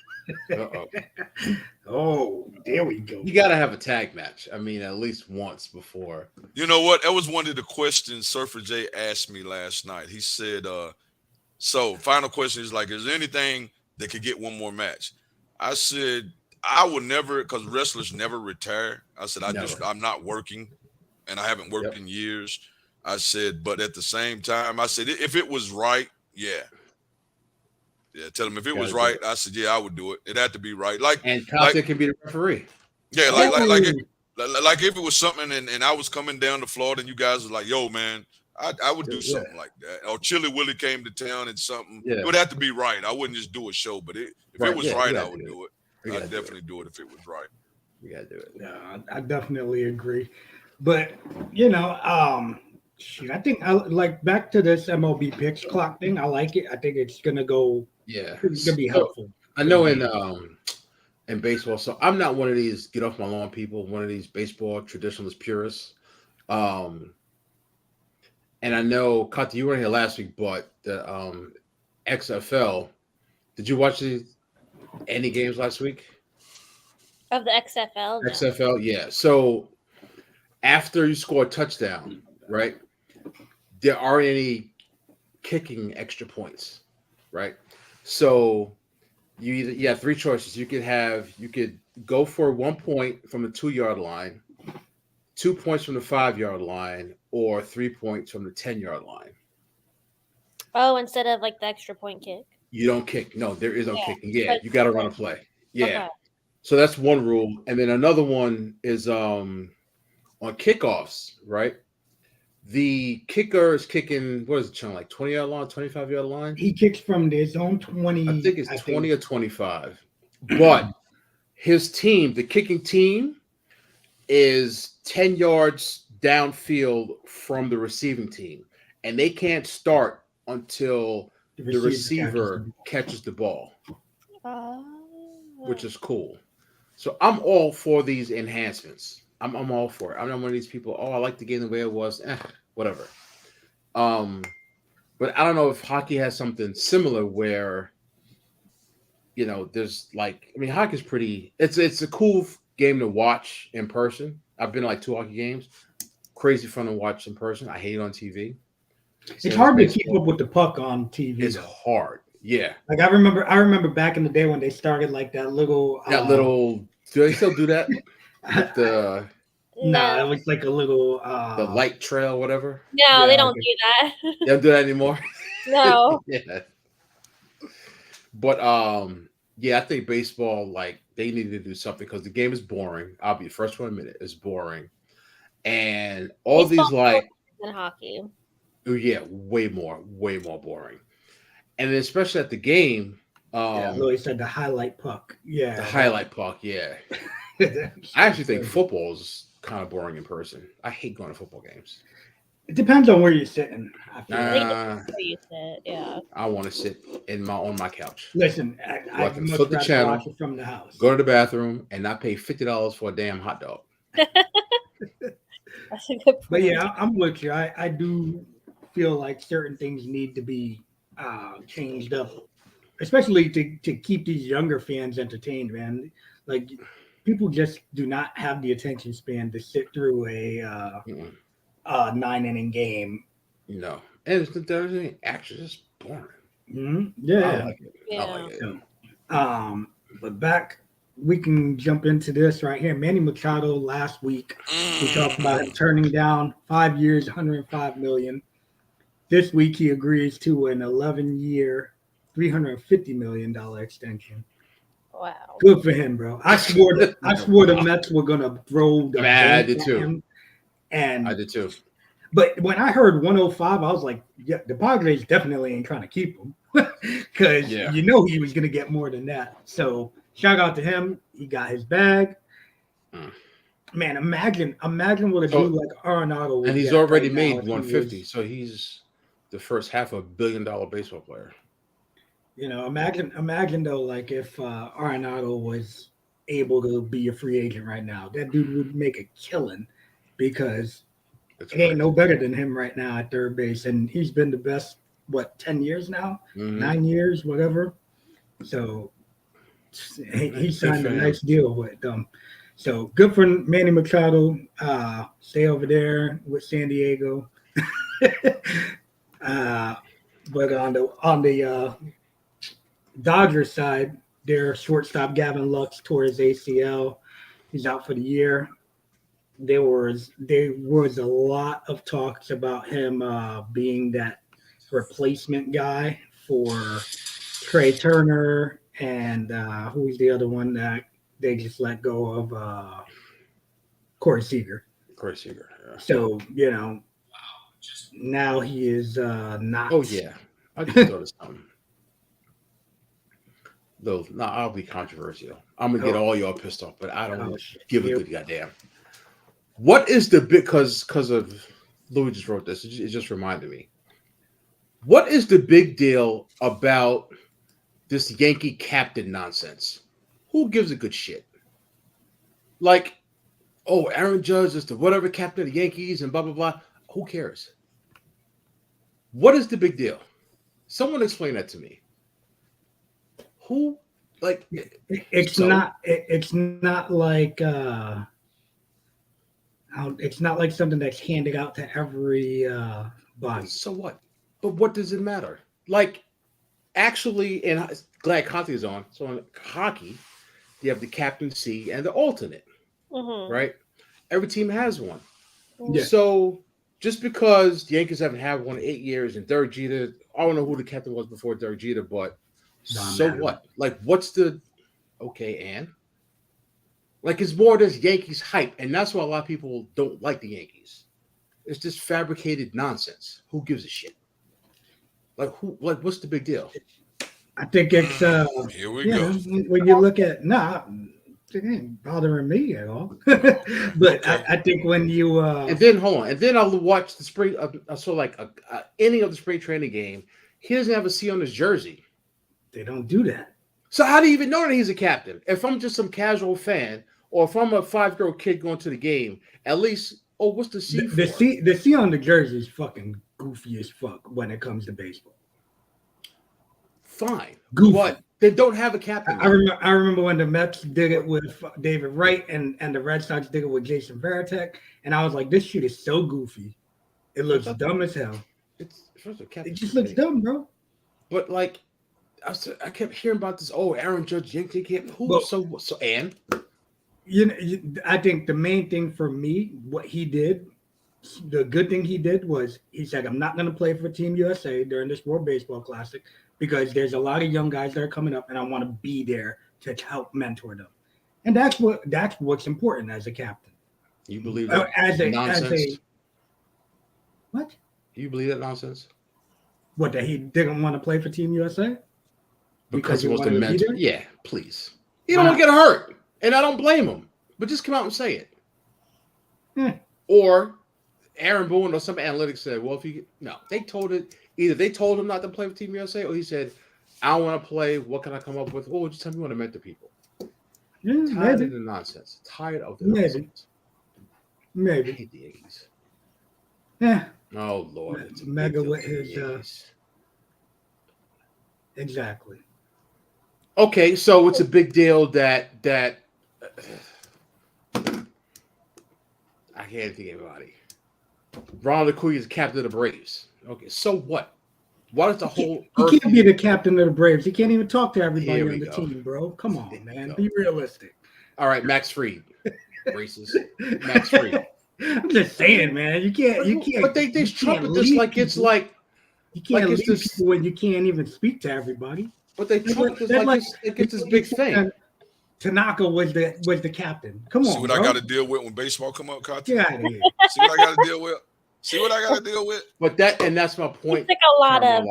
Oh, there we go. You got to have a tag match. I mean, at least once before. You know what? That was one of the questions Surfer J asked me last night. He said, so final question is like, is there anything that could get one more match? I said, I would never, because wrestlers never retire. I said, I'm not working and I haven't worked in years. I said, but at the same time, I said, if it was right, yeah, tell him if it was right. I said, yeah, I would do it. It had to be right. And Katya can be the referee. Yeah, like if it was something and I was coming down to Florida and you guys was like, yo, man, I would do something like that. Or Chili Willie came to town and something. Yeah. It would have to be right. I wouldn't just do a show, but if Right, it was yeah, right, we I gotta would do do it. We I'd gotta do definitely do it if it was right. We gotta do it. Yeah, I definitely agree. But shoot, I think I like back to this MLB pitch clock thing. I like it. I think it's gonna go. Yeah. It's gonna be So, helpful. I know in baseball, so I'm not one of these get off my lawn people, one of these baseball traditionalist purists. And I know, Kata, you were here last week, but the XFL, did you watch any games last week? Of the XFL. No. XFL, yeah. So after you score a touchdown, right, there aren't any kicking extra points, right? So you have three choices. You could go for 1 point from the 2-yard line, 2 points from the 5-yard line, or 3 points from the 10-yard line. Oh, instead of like the extra point kick. You don't kick. No, there is no kicking. Yeah, But- you got to run a play. Yeah. Okay. So that's one rule, and then another one is on kickoffs, right? The kicker is kicking, what is it, Sean, like 20-yard line, 25-yard line? He kicks from his own 20. I think it's 20 or 25. But his team, the kicking team, is 10 yards downfield from the receiving team. And they can't start until the receiver catches the ball, which is cool. So I'm all for these enhancements. I'm all for it. I'm not one of these people, I like the game the way it was. Whatever. But I don't know if hockey has something similar where, there's hockey's pretty, it's a cool game to watch in person. I've been to like 2 hockey games. Crazy fun to watch in person. I hate it on TV. It's hard to keep up with the puck on TV. It's hard. Yeah. Like I remember back in the day when they started like that little. Do they still do that? With the No, it was like a little the light trail, whatever. No, they don't do that. They don't do that anymore. No. Yeah. But I think baseball, like, they need to do something because the game is boring. I'll be the first one to admit it. It's boring. And all these like than hockey. Oh yeah, way more boring. And then especially at the game, Louis said the highlight puck. Yeah. The highlight puck, yeah. I actually think football is kind of boring in person. I hate going to football games. It depends on where you're sitting. I feel Where you sit, yeah. I want to sit on my couch. Listen, I can much flip the rather channel, watch it from the house. Go to the bathroom, and not pay $50 for a damn hot dog. That's a good point. But yeah, I'm with you. I do feel like certain things need to be changed up, especially to keep these younger fans entertained, man. Like people just do not have the attention span to sit through a 9-inning game. No, and there's actually just boring. Mm-hmm. Yeah, I like it. Yeah. I like it. So, but back, we can jump into this right here. Manny Machado last week, we talked about him turning down 5 years, $105 million. This week, he agrees to an 11-year, $350 million extension. Wow. Good for him, bro. I swore the Mets were gonna throw the. I did too. Him, and I did too. But when I heard 105, I was like, yeah, the Padres definitely ain't trying to keep him because he was gonna get more than that. So shout out to him. He got his bag. Man, imagine what a dude like Arenado would. And he's get already right made now if he 150, was, so he's the first half of $1 billion baseball player. Imagine though, like if Arenado was able to be a free agent right now, that dude would make a killing because it ain't no better than him right now at third base, and he's been the best. 10 years now, 9 years, whatever. So he signed a nice deal with them. So good for Manny Machado. Stay over there with San Diego. But on the Dodgers side, their shortstop Gavin Lux tore his ACL. He's out for the year. There was a lot of talks about him being that replacement guy for Trey Turner and who's the other one that they just let go of Corey Seager. Corey Seager. Yeah. So now he is not. Oh yeah, I just thought of something. Though, no, I'll be controversial. I'm gonna get all y'all pissed off, but I don't give a good goddamn. What is the big because of Louis just wrote this? It just reminded me. What is the big deal about this Yankee captain nonsense? Who gives a good shit? Like, oh, Aaron Judge is the whatever captain of the Yankees and blah blah blah. Who cares? What is the big deal? Someone explain that to me. Who like it's not like it's not like something that's handed out to every body. So what? But what does it matter? Like, actually, and glad Conte is on. So in hockey, you have the captaincy and the alternate, right? Every team has one. Yeah. So just because the Yankees haven't had one in 8 years and Derek Jeter, I don't know who the captain was before Derek Jeter, but so what? Like, what's the okay, and like it's more this Yankees hype, and that's why a lot of people don't like the Yankees. It's just fabricated nonsense. Who gives a shit? Like who? Like what's the big deal? I think it's here we go. When you look at it ain't bothering me at all. But okay. I think when you and then hold on, and then I'll watch the spring. So like a inning of the spring training game, he doesn't have a C on his jersey. They don't do that. So how do you even know that he's a captain? If I'm just some casual fan, or if I'm a 5-year-old kid going to the game, at least what's the C? The C on the jersey is fucking goofy as fuck when it comes to baseball. Fine, goofy. But they don't have a captain. I remember when the Mets did it with David Wright and the Red Sox did it with Jason Varitek, and I was like, this shit is so goofy. It looks dumb as hell. It just looks dumb, bro. But like, I kept hearing about this. Oh, Aaron Judge, Yankee can't. Who? So and I think the main thing for me, what he did, the good thing he did was he said, I'm not going to play for Team USA during this World Baseball Classic because there's a lot of young guys that are coming up, and I want to be there to help mentor them. And that's what's important as a captain. You believe that nonsense? What? You believe that nonsense? What, that he didn't want to play for Team USA? Because he wants to mentor? Yeah, please. He don't want to get hurt. And I don't blame him. But just come out and say it. Or Aaron Boone or some analytics said, well, they told it. Either they told him not to play for Team USA, or he said, I don't want to play. What can I come up with? Oh, just tell me you want to mentor people. Tired of the nonsense. Tired of the nonsense. Maybe. I hate the Yankees. Yeah. Oh, Lord. It's mega with his exactly. Okay, so it's a big deal that I can't think of anybody. Ronald Acuna is captain of the Braves. Okay, so what? What is the whole? He can't be the captain of the Braves. He can't even talk to everybody on the team, bro. Come on, man. Be realistic. All right, Max Fried, racist. Max Fried. I'm just saying, man. You can't. But they trumpet this like people. It's like you can't lead people when you can't even speak to everybody. But they trumpet this like it gets this big thing. Tanaka was the captain. Come on, see what I got to deal with when baseball come up, Kati? Get out of here. See what I got to deal with. See what I got to deal with. But that's my point. It's like a lot of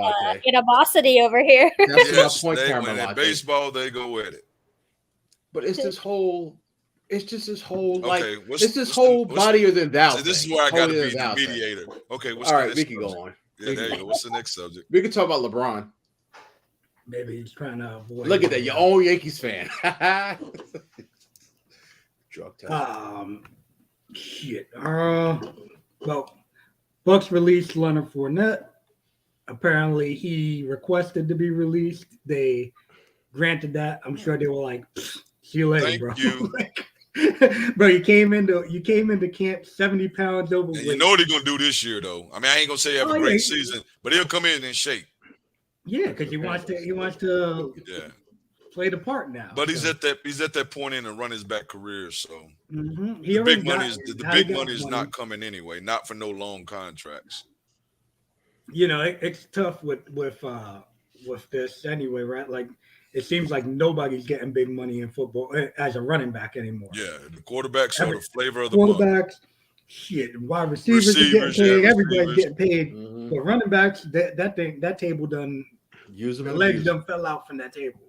animosity over here. That's my point. When in baseball, they go with it. But it's just this whole like okay, it's this whole bodier than thou. So this is where I got to be the mediator. Okay, all right, we can go on. Yeah, there you go. What's the next subject? We can talk about LeBron. Maybe he's trying to avoid. Look at that, your own Yankees fan. Drug test. Shit. Well, Bucs released Leonard Fournette. Apparently, he requested to be released. They granted that. I'm sure they were like, "See you later, bro." Thank you. Bro, you came into camp 70 pounds overweight. And you know what he's gonna do this year, though. I mean, I ain't gonna say have a great season, but he'll come in and shake. Yeah, because he wants to play the part now. But he's at that point in the running back career, so the big money is not coming anyway, not for no long contracts. You know, it's tough with this anyway, right? Like it seems like nobody's getting big money in football as a running back anymore. Yeah, the quarterbacks are the flavor of the quarterbacks, month. shit, wide receivers are getting paid. Yeah, everybody's getting paid. Mhm. But running backs, that table done. Use them The and legs abuse them. done fell out from that table.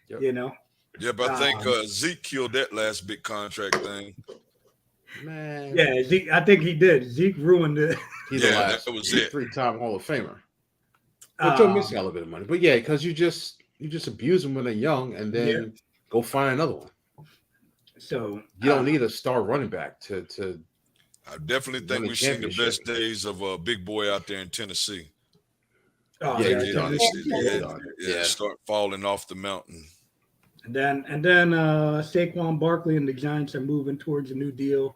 Yep. You know. Yeah, but I think Zeke killed that last big contract thing. Man. Yeah, Zeke. I think he did. Zeke ruined it. He's the last that was it. 3-time Hall of Famer. But Joe Mixon got a little bit of money. But yeah, because you just abuse them when they're young and then go find another one. So you don't need a star running back to I definitely think we've seen the best days of a big boy out there in Tennessee. Oh, yeah, start falling off the mountain. And then Saquon Barkley and the Giants are moving towards a new deal.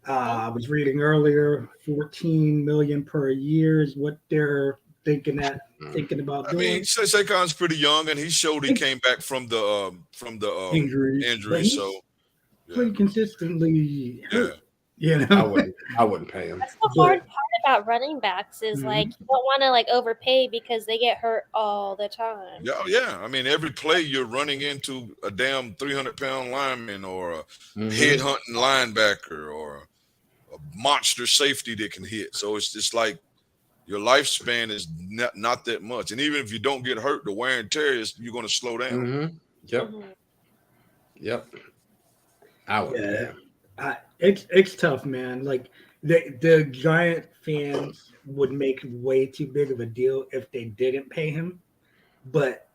I was reading earlier, $14 million per year is what they're thinking about doing. I mean, Saquon's pretty young, and he showed he came back from the injury. So pretty consistently hurt. You know, I wouldn't pay him. That's the hard part about running backs is like you don't want to like overpay because they get hurt all the time. Yeah. I mean, every play you're running into a damn 300-pound lineman or a head hunting linebacker or a monster safety that can hit. So it's just like your lifespan is not that much. And even if you don't get hurt, the wear and tear is you're going to slow down. Yep. I would. Yeah. It's tough, man. Like the Giant fans would make way too big of a deal if they didn't pay him. But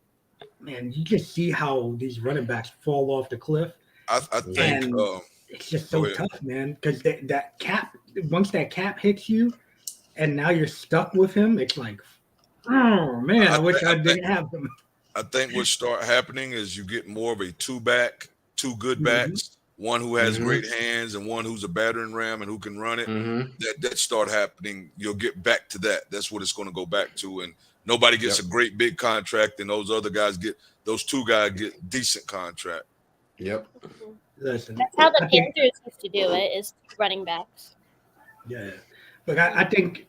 man, you just see how these running backs fall off the cliff. I think it's just so tough, man. Because that cap, once that cap hits you, and now you're stuck with him, it's like, oh man, I wish I didn't have him. I think what start happening is you get more of a two good backs. One who has great hands and one who's a battering ram and who can run it. That start happening. You'll get back to that. That's what it's going to go back to. And nobody gets a great big contract, and those two guys get decent contract. Yep. Listen, that's how the Panthers used to do it. Is running backs. Yeah, but I think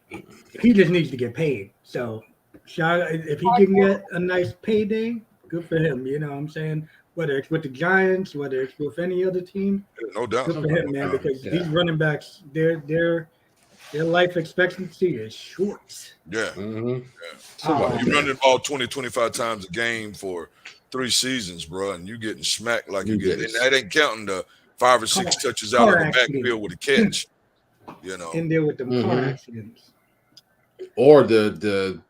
he just needs to get paid. So, if he can get a nice payday, good for him. You know what I'm saying? Whether it's with the Giants, whether it's with any other team, no doubt. Good for him, man, because these running backs, their life expectancy is short. Yeah. You run the ball 20, 25 times a game for 3 seasons, bro, and you getting smacked like you get. And that ain't counting the 5 or 6 touches out of the backfield with a catch. You know, in there with the car accidents, or the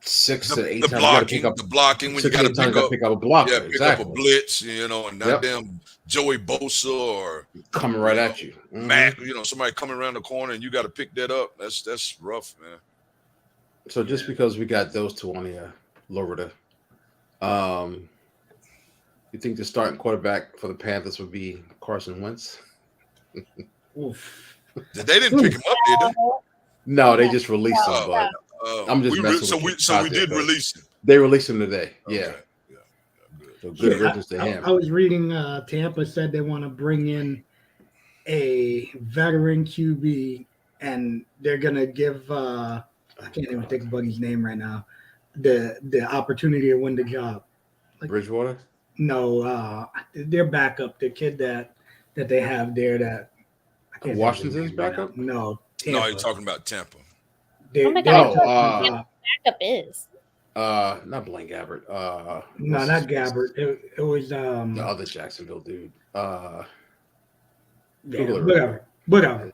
6 to 8 times the blocking when you got to pick up a block. Yeah, pick up a blitz, you know, and not damn Joey Bosa or coming right at you. Mac, you know, somebody coming around the corner and you got to pick that up. That's rough, man. So just because we got those two on here, LowRyda, you think the starting quarterback for the Panthers would be Carson Wentz? Oof. They didn't pick him up, did they? No, they just released him, but I'm just messing with you. So we did release him. They released him today. Okay. Yeah. So good riddance to him. I was reading Tampa said they want to bring in a veteran QB, and they're gonna give I can't even think of Buddy's name right now, the opportunity to win the job. Bridgewater? No, their backup, the kid that they have there that I can't Washington's backup? Right no, Tampa. No, you're talking about Tampa. Backup is not Blaine Gabbert. No, not Gabbert. It was the other Jacksonville dude. Whatever.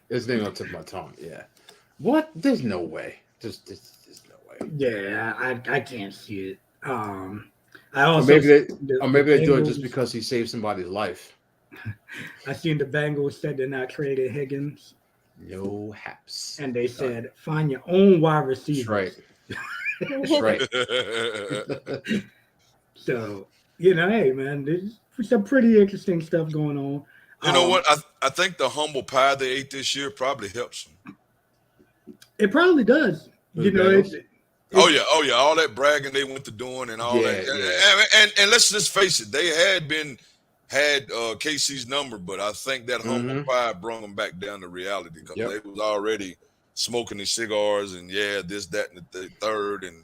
His name on the tip of my tongue. Yeah. What? There's no way. There's no way. Yeah, I can't see it. I also maybe they do it just because he saved somebody's life. I seen the Bengals said they're not trading Higgins. No haps. And they said find your own wide receiver. That's right. That's right. So, you know, hey man, there's some pretty interesting stuff going on. You know what? I think the humble pie they ate this year probably helps them. It probably does. You know, oh yeah, all that bragging they went to doing and all that. Yeah. And let's just face it, they had KC's number, but I think that humble pie brought them back down to reality because they was already smoking these cigars and this, that, and the third, and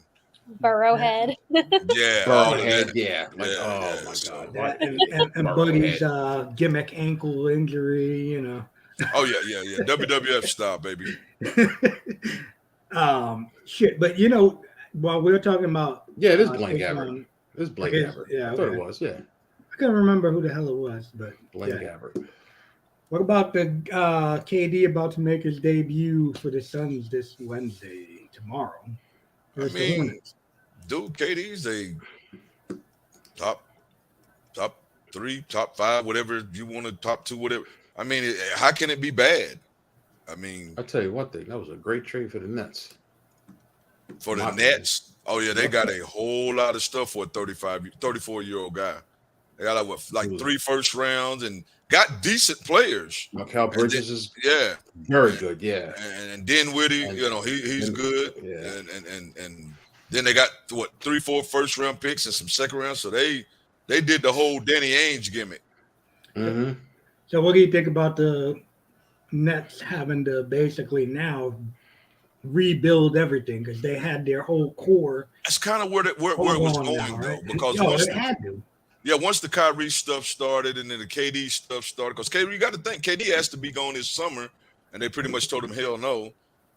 Burrowhead. Yeah, all of Burrowhead, that. yeah. Like, Yeah, oh yeah, my so- God. That What? and Buddy's gimmick ankle injury, you know. Oh yeah. WWF style, baby. Shit. But you know, while we're talking about Yeah, it is Blaine taking Gabbert. on- It is Blaine it is, Gabbert. yeah, I thought okay. it was, yeah. I can't remember who the hell it was, but Blaine yeah. Gabbert. What about the KD about to make his debut for the Suns this Wednesday, tomorrow? I mean, dude, KD's a top 3, top 5, whatever you want to, top 2, whatever. I mean, how can it be bad? I mean, I'll tell you one thing. That was a great trade for the Nets. for the My Nets, oh yeah, they got a whole lot of stuff for a 34-year-old guy. They got like 3 first rounds and got decent players. Mikal Bridges is Yeah, very good, yeah. and Dinwiddie, And- you know, he's good. Yeah. And then they got 3, 4 first round picks and some second round. So they did the whole Danny Ainge gimmick. Mm-hmm. So what do you think about the Nets having to basically now rebuild everything because they had their whole core? That's kind of where it was going now, though, right? because they had to. once the Kyrie stuff started and then the KD stuff started, because KD, you got to think KD has to be gone this summer, and they pretty much told him hell no.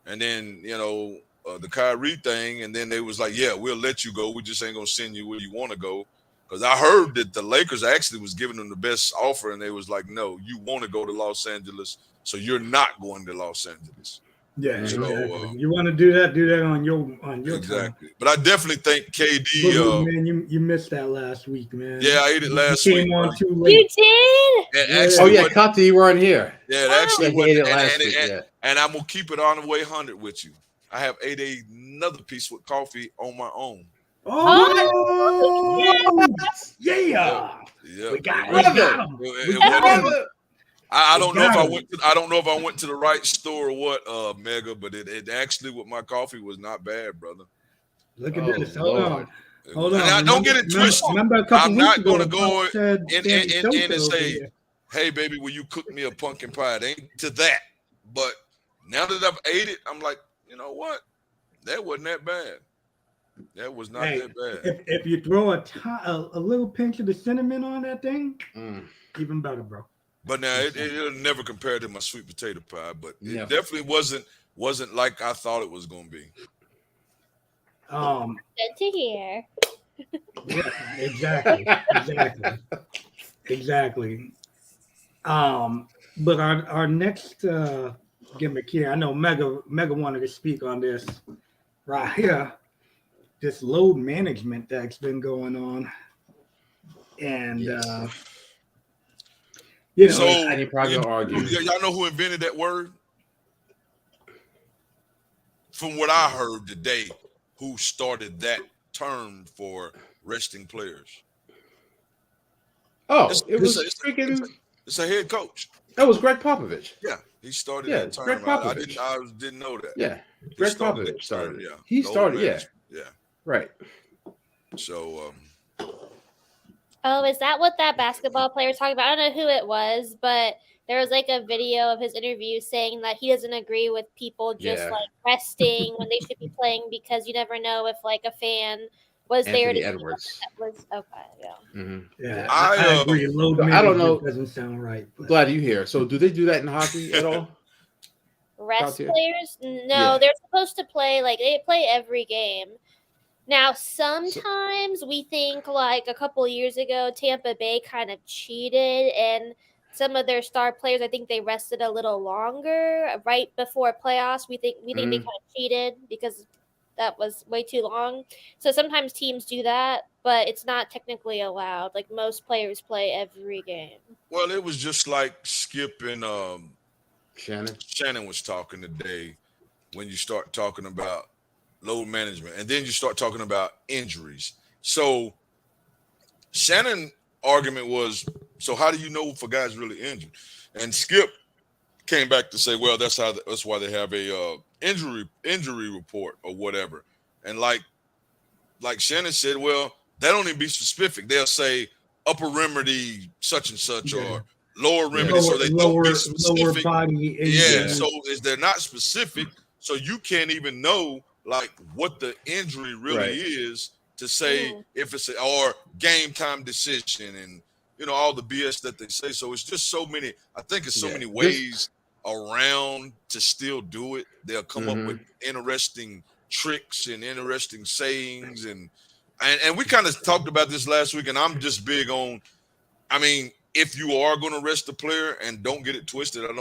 And then the Kyrie thing, and then they was like, yeah, we'll let you go. We just ain't gonna send you where you want to go. Because I heard that the Lakers actually was giving them the best offer, and they was like, no, you want to go to Los Angeles, so you're not going to Los Angeles. Yeah, So, exactly. You want to do that on your exactly. But I definitely think KD. man, you missed that last week, man. Yeah, I ate it last you week. Came on bro. too late. You did? And Yeah. actually, Conti, you weren't here. Yeah, it actually Yeah, he wasn't. ate it last week, yeah. And I'm gonna keep it on the way 100 with you. I have ate another piece with coffee on my own. Oh, yeah. Yeah, We got Brother. him. It got wasn't- him. I don't know if got I him. went. I don't know if I went to the right store or what, Mega. But it actually with my coffee was not bad, brother. Look at Oh, this. Hold Lord. on. Hold And on. I don't get it twisted. Remember a couple I'm weeks not ago, gonna go Bucs said in Sammy Sosa and over say, here. "Hey, baby, will you cook me a pumpkin pie?" It ain't to that. But now that I've ate it, I'm like, you know what? That wasn't that bad. That was not Hey, that bad. If you throw a little pinch of the cinnamon on that thing, even better, bro. But now it'll never compare to my sweet potato pie. But it Never. definitely wasn't like I thought it was going to be. Good to hear. Yeah, exactly. But our next gimmick here, I know Mega wanted to speak on this right here. This load management that's been going on, and So any probably gonna argue. y'all know who invented that word? From what I heard today, who started that term for resting players? Oh, It's a head coach. That was Greg Popovich. Yeah, he started Yeah, that term. Greg Popovich. I didn't know that. Yeah, He Greg started Popovich that started term, it. yeah. He Load started, management. yeah, right. So Oh, is that what that basketball player was talking about? I don't know who it was, but there was like a video of his interview saying that he doesn't agree with people just Yeah. like resting when they should be playing because you never know if like a fan was there Anthony to Edwards. that was okay, yeah. Mm-hmm. yeah, I, I agree. Load I don't management know. doesn't sound right. But Glad you here. So, do they do that in hockey at all? Rest Katya? players? No, Yeah. they're supposed to play like they play every game. Now, sometimes we think like a couple years ago, Tampa Bay kind of cheated, and some of their star players, I think they rested a little longer right before playoffs. We think they kind of cheated because that was way too long. So sometimes teams do that, but it's not technically allowed. Like most players play every game. well, it was just like Skip and Shannon. was talking today when you start talking about load management, and then you start talking about injuries. So Shannon argument was, so how do you know if a guy's really injured? And Skip came back to say, well, that's why they have a injury report or whatever. And like Shannon said, well, that don't even be specific. They'll say upper remedy such and such or lower remedy, so they don't be specific. Lower body injury. Yeah, so they're not specific, so you can't even know like what the injury really Right. is to say if it's or game time decision and all the BS that they say. So it's just so many. I think it's so many ways around to still do it. They'll come up with interesting tricks and interesting sayings and we kind of talked about this last week. And I'm just big on. I mean, if you are going to rest the player and don't get it twisted, I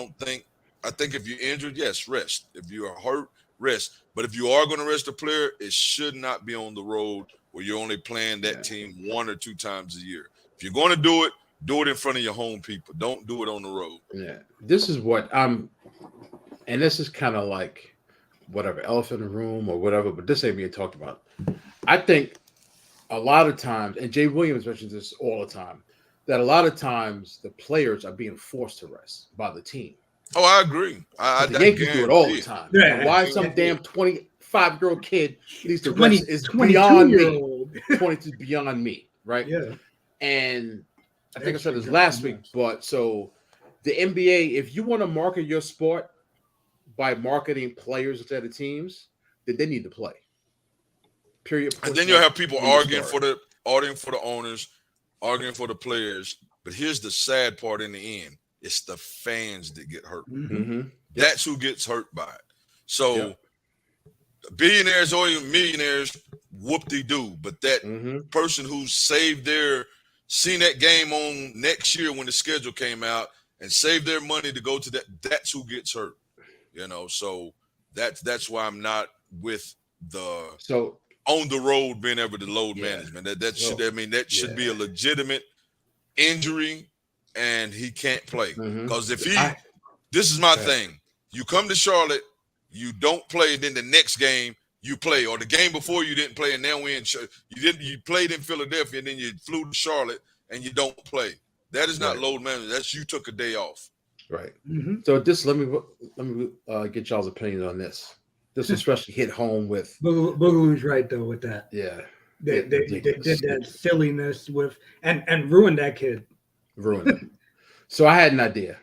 think if you're injured, yes, rest. If you are hurt, rest. But if you are going to rest a player, it should not be on the road where you're only playing that team 1 or 2 times a year. If you're going to do it in front of your home people. Don't do it on the road. Yeah. This is what and this is kind of like whatever, elephant in the room or whatever, but this ain't being talked about. I think a lot of times, and Jay Williams mentions this all the time, that a lot of times the players are being forced to rest by the team. Oh, I agree. The Yankees do it all the time. Yeah. Why some damn 25-year-old kid needs to rest is beyond me. 22 beyond me, right? Yeah. And I think I said this last week, but so the NBA, if you want to market your sport by marketing players instead of teams, then they need to play. Period. And then you'll have people arguing for the owners, arguing for the players. But here's the sad part in the end. It's the fans that get hurt. Mm-hmm. That's who gets hurt by it. So billionaires or even millionaires, whoop-de-doo. But that person who's seen that game on next year when the schedule came out and saved their money to go to that's who gets hurt. So that's why I'm not with the on the road being able to load management. That should be a legitimate injury. And he can't play because this is my thing. You come to Charlotte, you don't play, and then the next game you play, or the game before you didn't play, and now you played in Philadelphia, and then you flew to Charlotte and you don't play. That is not load management. That's you took a day off. Right. So let me get y'all's opinion on this. This especially hit home with Boogaloo's right though with that. Yeah. They did that silliness with and ruined that kid. Ruined it. So I had an idea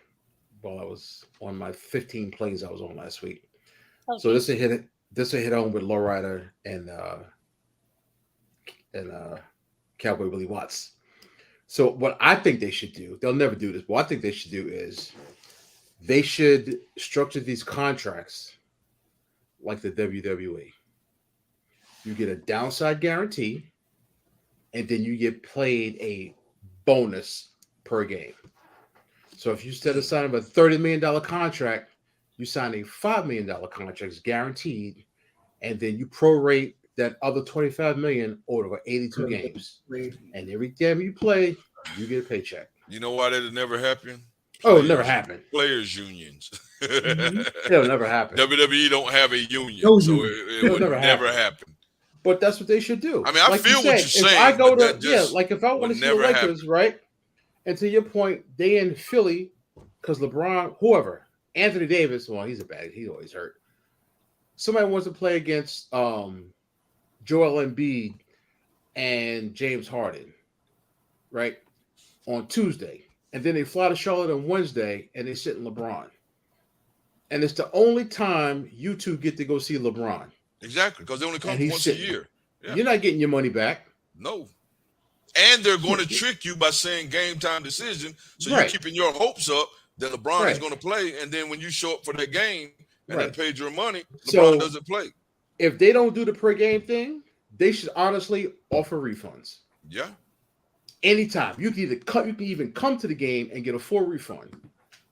while I was on my 15 planes I was on last week. Okay. So this will hit home with LowRyda and Cowboy Willie Watts. So what I think they should do, they'll never do this, but what I think they should do is they should structure these contracts like the WWE. You get a downside guarantee, and then you get paid a bonus per game. So if you instead of signing a $30 million contract, you sign a $5 million contract, it's guaranteed, and then you prorate that other $25 million over 82 games. And every game you play, you get a paycheck. You know why that'll never happen? It'll never happen. Players unions. It'll never happen. WWE don't have a union, so it would never happen. But that's what they should do. I mean, I feel what you're saying. If I go to if I want to see the Lakers, right? And to your point, they in Philly because LeBron, whoever, Anthony Davis, well, he's always hurt. Somebody wants to play against Joel Embiid and James Harden, right? On Tuesday. And then they fly to Charlotte on Wednesday and they sit in LeBron. And it's the only time you two get to go see LeBron. Exactly, because they only come once a year. Yeah. You're not getting your money back. No. And they're going to trick you by saying game time decision. So you're keeping your hopes up that LeBron is going to play. And then when you show up for that game and they paid your money, LeBron doesn't play. If they don't do the per-game thing, they should honestly offer refunds. Yeah. Anytime. You can even come to the game and get a full refund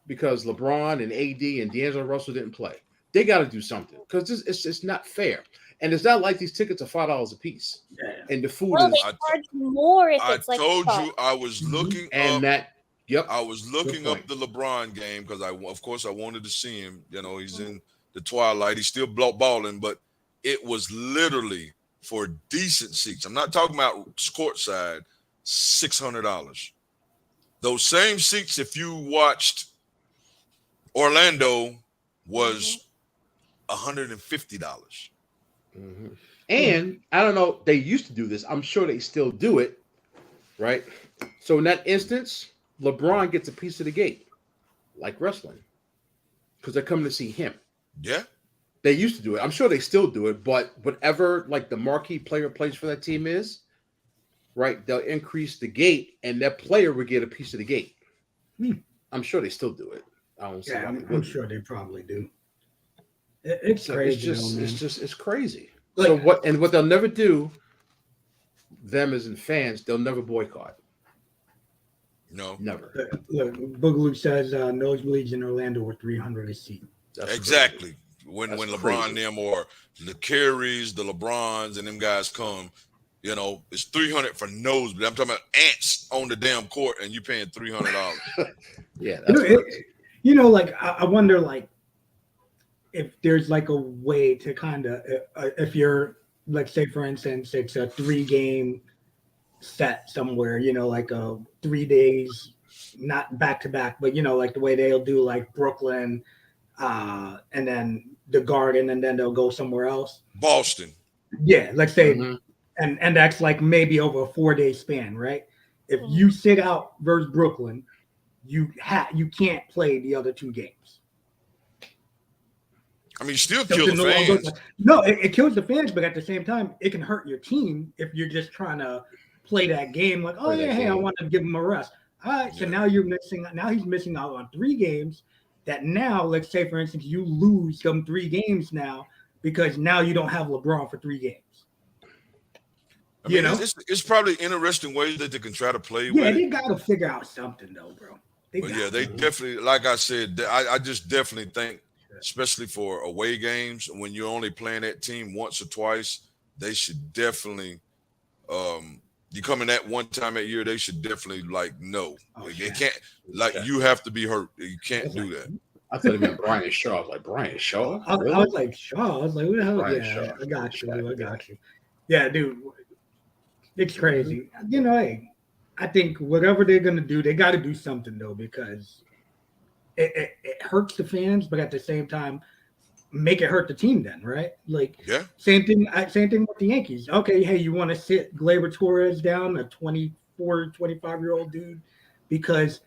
because LeBron and AD and D'Angelo Russell didn't play. They got to do something because it's not fair. And it's not like these tickets are $5 a piece. Yeah. And the food is. They charge more if it's like. I told you I was looking and up. Yep. I was looking up the LeBron game because of course I wanted to see him. He's in the twilight. He's still balling, but it was literally for decent seats. I'm not talking about courtside. $600. Those same seats, if you watched Orlando, was $150. Mm-hmm. And I don't know, they used to do this. I'm sure they still do it, right? So in that instance, LeBron gets a piece of the gate, like wrestling, because they're coming to see him. Yeah. They used to do it. I'm sure they still do it, but whatever like the marquee player plays for that team is, right? They'll increase the gate, and that player would get a piece of the gate. I'm sure they still do it. I don't see. Yeah, why they I'm wouldn't. sure they probably do. It's So crazy. it's crazy. Like- So what they'll never do, them as in fans, they'll never boycott. No, Never. Look, Boogaloo says nosebleeds in Orlando were 300 a seat. That's exactly. crazy. When That's LeBron crazy. them or the Carries, the LeBrons, and them guys come, you know, it's 300 for nosebleed. I'm talking about ants on the damn court, and you paying $300. Yeah, that's crazy. Like I wonder, like, if there's like a way to kind of, if you're, let's say, for instance, it's a 3-game set somewhere, like 3 days, not back to back, but like the way they'll do like Brooklyn, and then the Garden, and then they'll go somewhere else. Boston. Yeah, let's say, and that's like maybe over a 4-day span, right? If you sit out versus Brooklyn, you can't play the other 2 games. I mean, you still kill the fans. No, it kills the fans, but at the same time, it can hurt your team if you're just trying to play that game. Like, I want to give him a rest. All right, so now you're missing. Now he's missing out on 3 games. That now, let's say, for instance, you lose them 3 games now because now you don't have LeBron for 3 games. I mean, it's probably interesting ways that they can try to play with. Yeah, they got to figure out something though, bro. They definitely, like I said, I just definitely think, especially for away games, when you're only playing that team once or twice, they should definitely, you come in that one time a year, they should definitely no. It can't, you have to be hurt. You can't do that. I thought he meant Brian Shaw. I was like, Brian Shaw? Really? I was like, Shaw? I was like, who the hell? Brian Yeah, Shaw. I got you. Yeah, dude. It's crazy. Hey, I think whatever they're going to do, they got to do something, though, because it hurts the fans, but at the same time, make it hurt the team then, right? Like, same thing with the Yankees. Okay, hey, you want to sit Gleyber Torres down, a 24, 25-year-old dude, because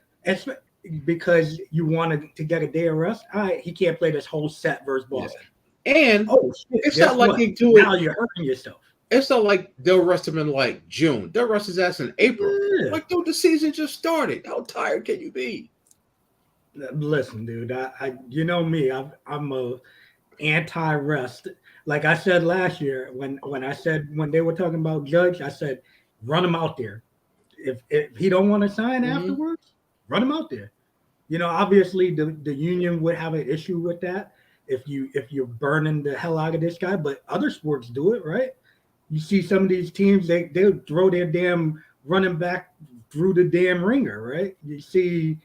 you wanted to get a day of rest? All right, he can't play this whole set versus Boston. Yeah. And it's not like they do it. Now you're hurting yourself. It's not like they'll rest him in like June. They'll rest his ass in April. Yeah. Like, dude, the season just started. How tired can you be? Listen, dude, I you know me, I'm a anti-rest. Like I said last year, when they were talking about Judge, I said, run him out there. If he don't want to sign afterwards, run him out there. Obviously the union would have an issue with that if you're burning the hell out of this guy, but other sports do it, right? You see some of these teams, they'll throw their damn running back through the damn ringer, right? You see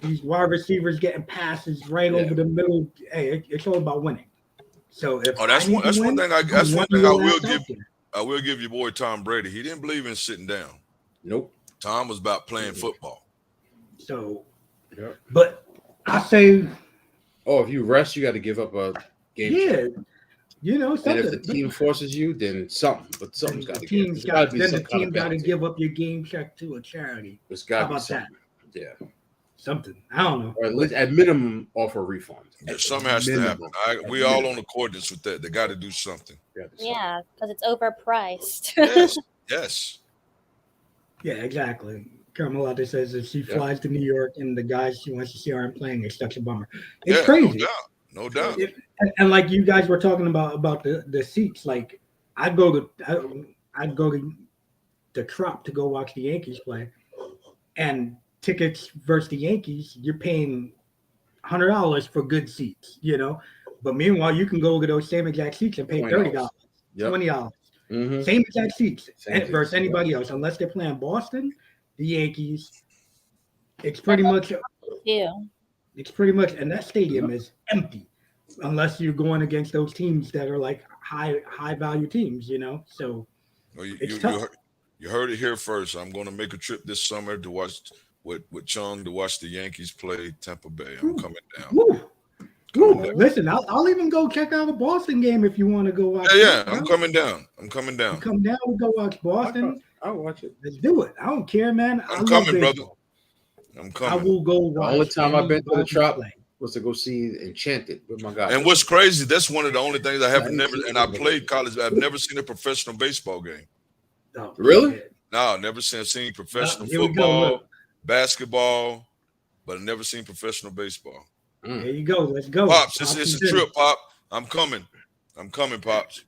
these wide receivers getting passes right over the middle. Hey, it's all about winning. So that's one thing I will give your boy Tom Brady. He didn't believe in sitting down. Nope. Tom was about playing football. So, but I say, if you rest, you got to give up a game. Something. And if the team forces you, then something. But something's got to give. The team got to give up your game check to a charity. It's got to be something. Yeah. Something. I don't know. Or at least at minimum offer a refund. Yeah, something has to happen. We all on accordance with that. They got to do something. Yeah, because it's overpriced. Yes. Yeah, exactly. Carmelita says if she flies to New York and the guys she wants to see aren't playing, it's such a bummer. It's crazy. No doubt. And like you guys were talking about the seats, like I'd go to the Trop to go watch the Yankees play, and tickets versus the Yankees, you're paying $100 for good seats, But meanwhile, you can go to those same exact seats and pay $30, $20. Same exact seats versus anybody else, unless they're playing Boston, the Yankees. It's pretty much. It's pretty much, and that stadium is empty, unless you're going against those teams that are like high value teams, So it's tough. You heard it here first. I'm going to make a trip this summer to watch with Chung to watch the Yankees play Tampa Bay. I'm coming down. Listen, I'll even go check out a Boston game if you want to go watch. I'm coming down. You come down, we go watch Boston. I'll watch it. Let's do it. I don't care, man. I'm coming, brother. I'm coming. I will go watch. The only time I've been to the Trop, was to go see Enchanted with my guy. And what's crazy, that's one of the only things I have never, and I played college, I've never seen a professional baseball game. Oh, Really? shit. No, never seen professional Here we go, football, look. basketball, but I've never seen professional baseball. There you go. Let's go. Pops, it's is a in. trip, Pop. I'm coming, Pops.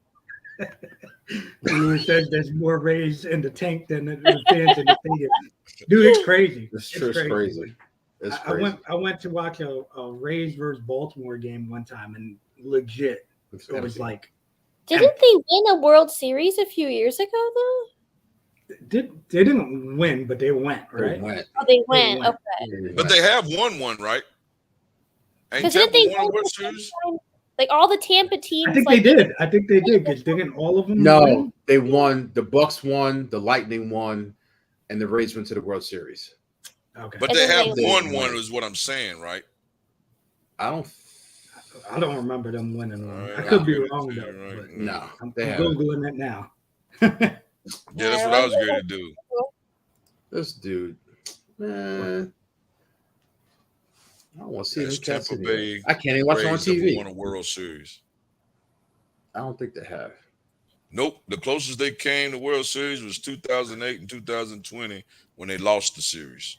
Louis says there's more Rays in the tank than the fans in the stadium. Dude, it's crazy. It's crazy. It's crazy. I went to watch a Rays versus Baltimore game one time, and legit, it was like. Didn't they win a World Series a few years ago, though? They didn't win, but they went, right? They went. Okay. But they have won one, right? Ain't Didn't Tampa they won a win World the same Series? time? Like all the Tampa teams. I think they did. Because didn't all of them No, win? they won. The Bucs won. The Lightning won, and the Rays went to the World Series. Okay. But And they then have they won won. one, is what I'm saying, right? I don't remember them winning one. Right, I could be I'll wrong give it though. to you, right? But No, I'm they haven't. googling it now. Yeah, that's what I was going to do. This dude, man, I don't want to see That's them cats Tampa anyway. Bay I can't even watch them on Rays never TV. won a World Series. I don't think they have. Nope. The closest they came to World Series was 2008 and 2020 when they lost the series.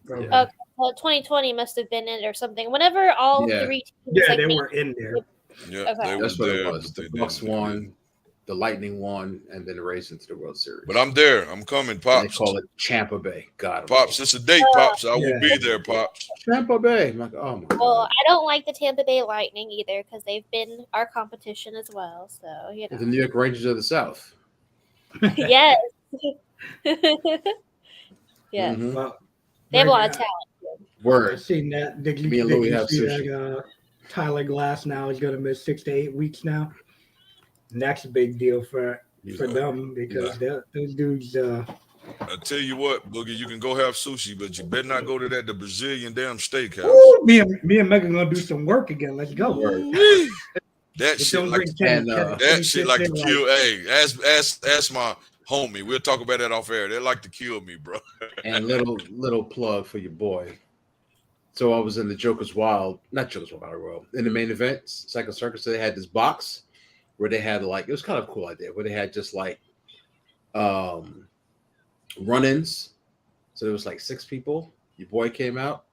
Okay. Yeah. Well, 2020 must have been it or something. Whenever all Yeah. three teams Yeah, they made- were in there. Yeah, Okay. they That's were what there. it was. but The they Bucs didn't won, win. the Lightning won, and then the Rays into the World Series. But I'm there. I'm coming, And Pops. they call it Champa Bay. God, Pops, it's a date, Pops. I will be there, Pops. Champa Bay. I'm like, oh my Well, God. I don't like the Tampa Bay Lightning either because they've been our competition as well. So you The know. New York Rangers of the South. Yes. Yes. Mhm. Well, They have a lot of right, talent. I've Word. seen that. Did Me and you Louis have see sushi. that Tyler Glass now is going to miss 6 to 8 weeks now? And that's a big deal for them because those dudes. I tell you what, Boogie, you can go have sushi, but you better not go to the Brazilian damn steakhouse. Ooh, me and Megan gonna do some work again. Let's go. That But shit don't like bring Kenny- and, Kenny that shit sit like there to kill. Hey, ask my homie. We'll talk about that off air. They like to kill me, bro. And little plug for your boy. So I was in the Joker's Wild, not Joker's Wild, in the main event, Psycho Circus. So they had this box where they had like, it was kind of a cool idea, where they had just like run-ins. So there was like 6 people. Your boy came out,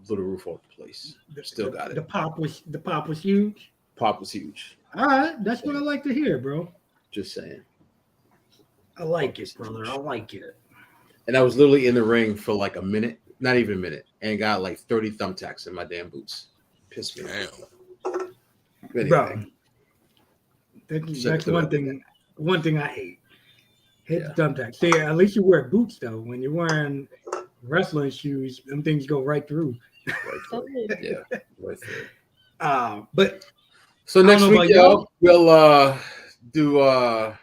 blew the roof off the place. Still got it. The pop was huge. Pop was huge. All right, that's what I like to hear, bro. Just saying. I like it, brother. I like it. And I was literally in the ring for like a minute, not even a minute, and got like 30 thumbtacks in my damn boots. Pissed me off. Anyway, Bro, that's one thing I hate. Hit the thumbtack. See, at least you wear boots though. When you're wearing wrestling shoes, them things go right through. yeah, right through. But So next know week, about we'll do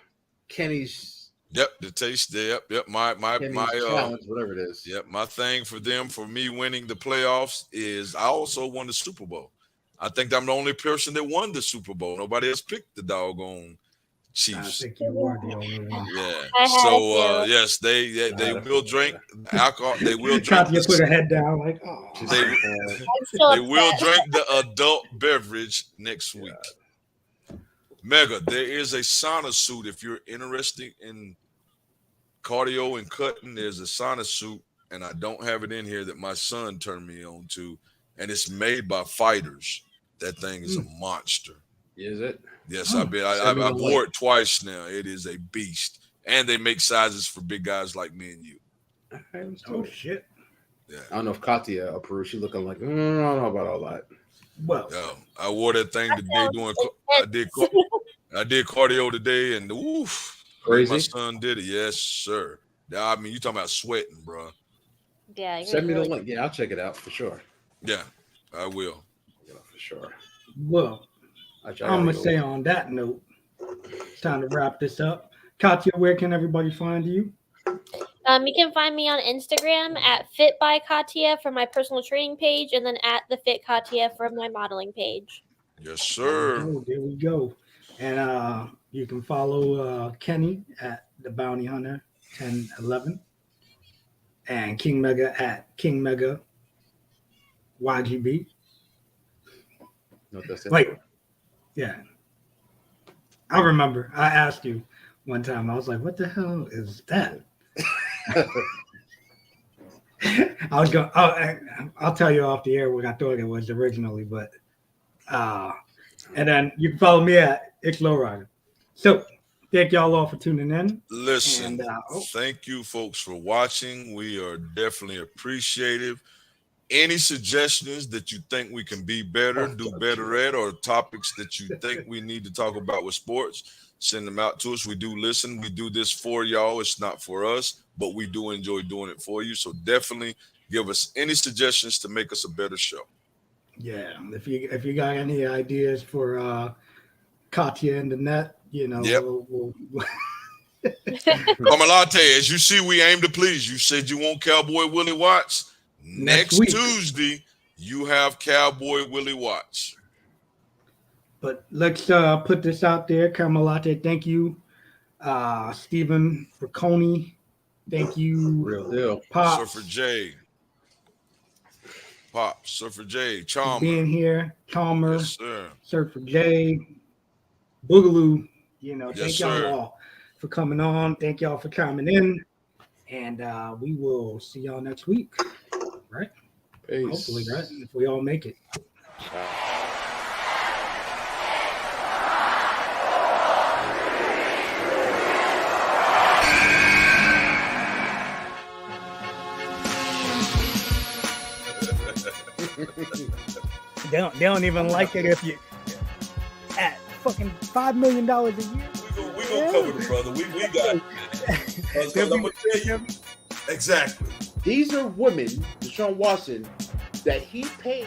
Kenny's Yep, the taste. Yep. My challenge, whatever it is. Yep, my thing for me winning the playoffs is I also won the Super Bowl. I think I'm the only person that won the Super Bowl. Nobody else picked the doggone I Chiefs. think you are the only one. Yeah. I had So to. yes, they will drink alcohol. They will drink. Katya put her head down like, oh. They, I'm still they will upset. drink the adult beverage next week. Mega, there is a sauna suit if you're interested in cardio and cutting. There's a sauna suit, and I don't have it in here that my son turned me on to, and it's made by fighters. That thing is a monster. Is it? Yes, I've wore it twice now. It is a beast, and they make sizes for big guys like me and you. Oh shit. Yeah. I don't know if Katya approves. She's looking like, I don't know about all that. Well, I wore that thing today doing. I did cardio today, and oof, Crazy. my son did it. Yes, sir. I mean, you talking about sweating, bro? Yeah. you're Send me the really- link. Yeah, I'll check it out for sure. Yeah, I will. Yeah, for sure. well, I'm gonna say on that note, it's time to wrap this up. Katya, where can everybody find you? You can find me on Instagram at FitByKatya for my personal training page, and then at the Fit Katya for my modeling page. Yes, sir. There we go. And you can follow Kenny at the Bounty Hunter 1011 and King Mega at King Mega YGB. No, that's Wait. Yeah. I remember. I asked you one time. I was like, what the hell is that? I was going. I'll tell you off the air what I thought it was originally, but and then you can follow me at It's LowRyda. So thank y'all all for tuning in. Listen, And, thank you folks for watching. We are definitely appreciative. Any suggestions that you think we can be better, do better at, or topics that you think we need to talk about with sports, send them out to us. We do listen. We do this for y'all. It's not for us, but we do enjoy doing it for you. So definitely give us any suggestions to make us a better show. Yeah, if you got any ideas for Katya and the net, you know, Yep. we'll Carmelate, as you see, we aim to please. You said you want Cowboy Willie Watts. Next week. Tuesday, you have Cowboy Willie Watts. But let's put this out there. Carmelate, thank you. Stephen Fracconi, thank you. Real deal. Pops, Surfer J. Pop, Surfer J. for Chalmer. being here. Chalmer, Yes, sir. Surfer J, Boogaloo. You know, Yes, thank sir. y'all all for coming on. Thank y'all for chiming in. And we will see y'all next week. Right? Peace. Hopefully, right? If we all make it. They don't even like it if you at fucking $5 million a year. We gonna cover the brother. We got it. Because I'm gonna tell you exactly. These are women, Deshaun Watson, that he paid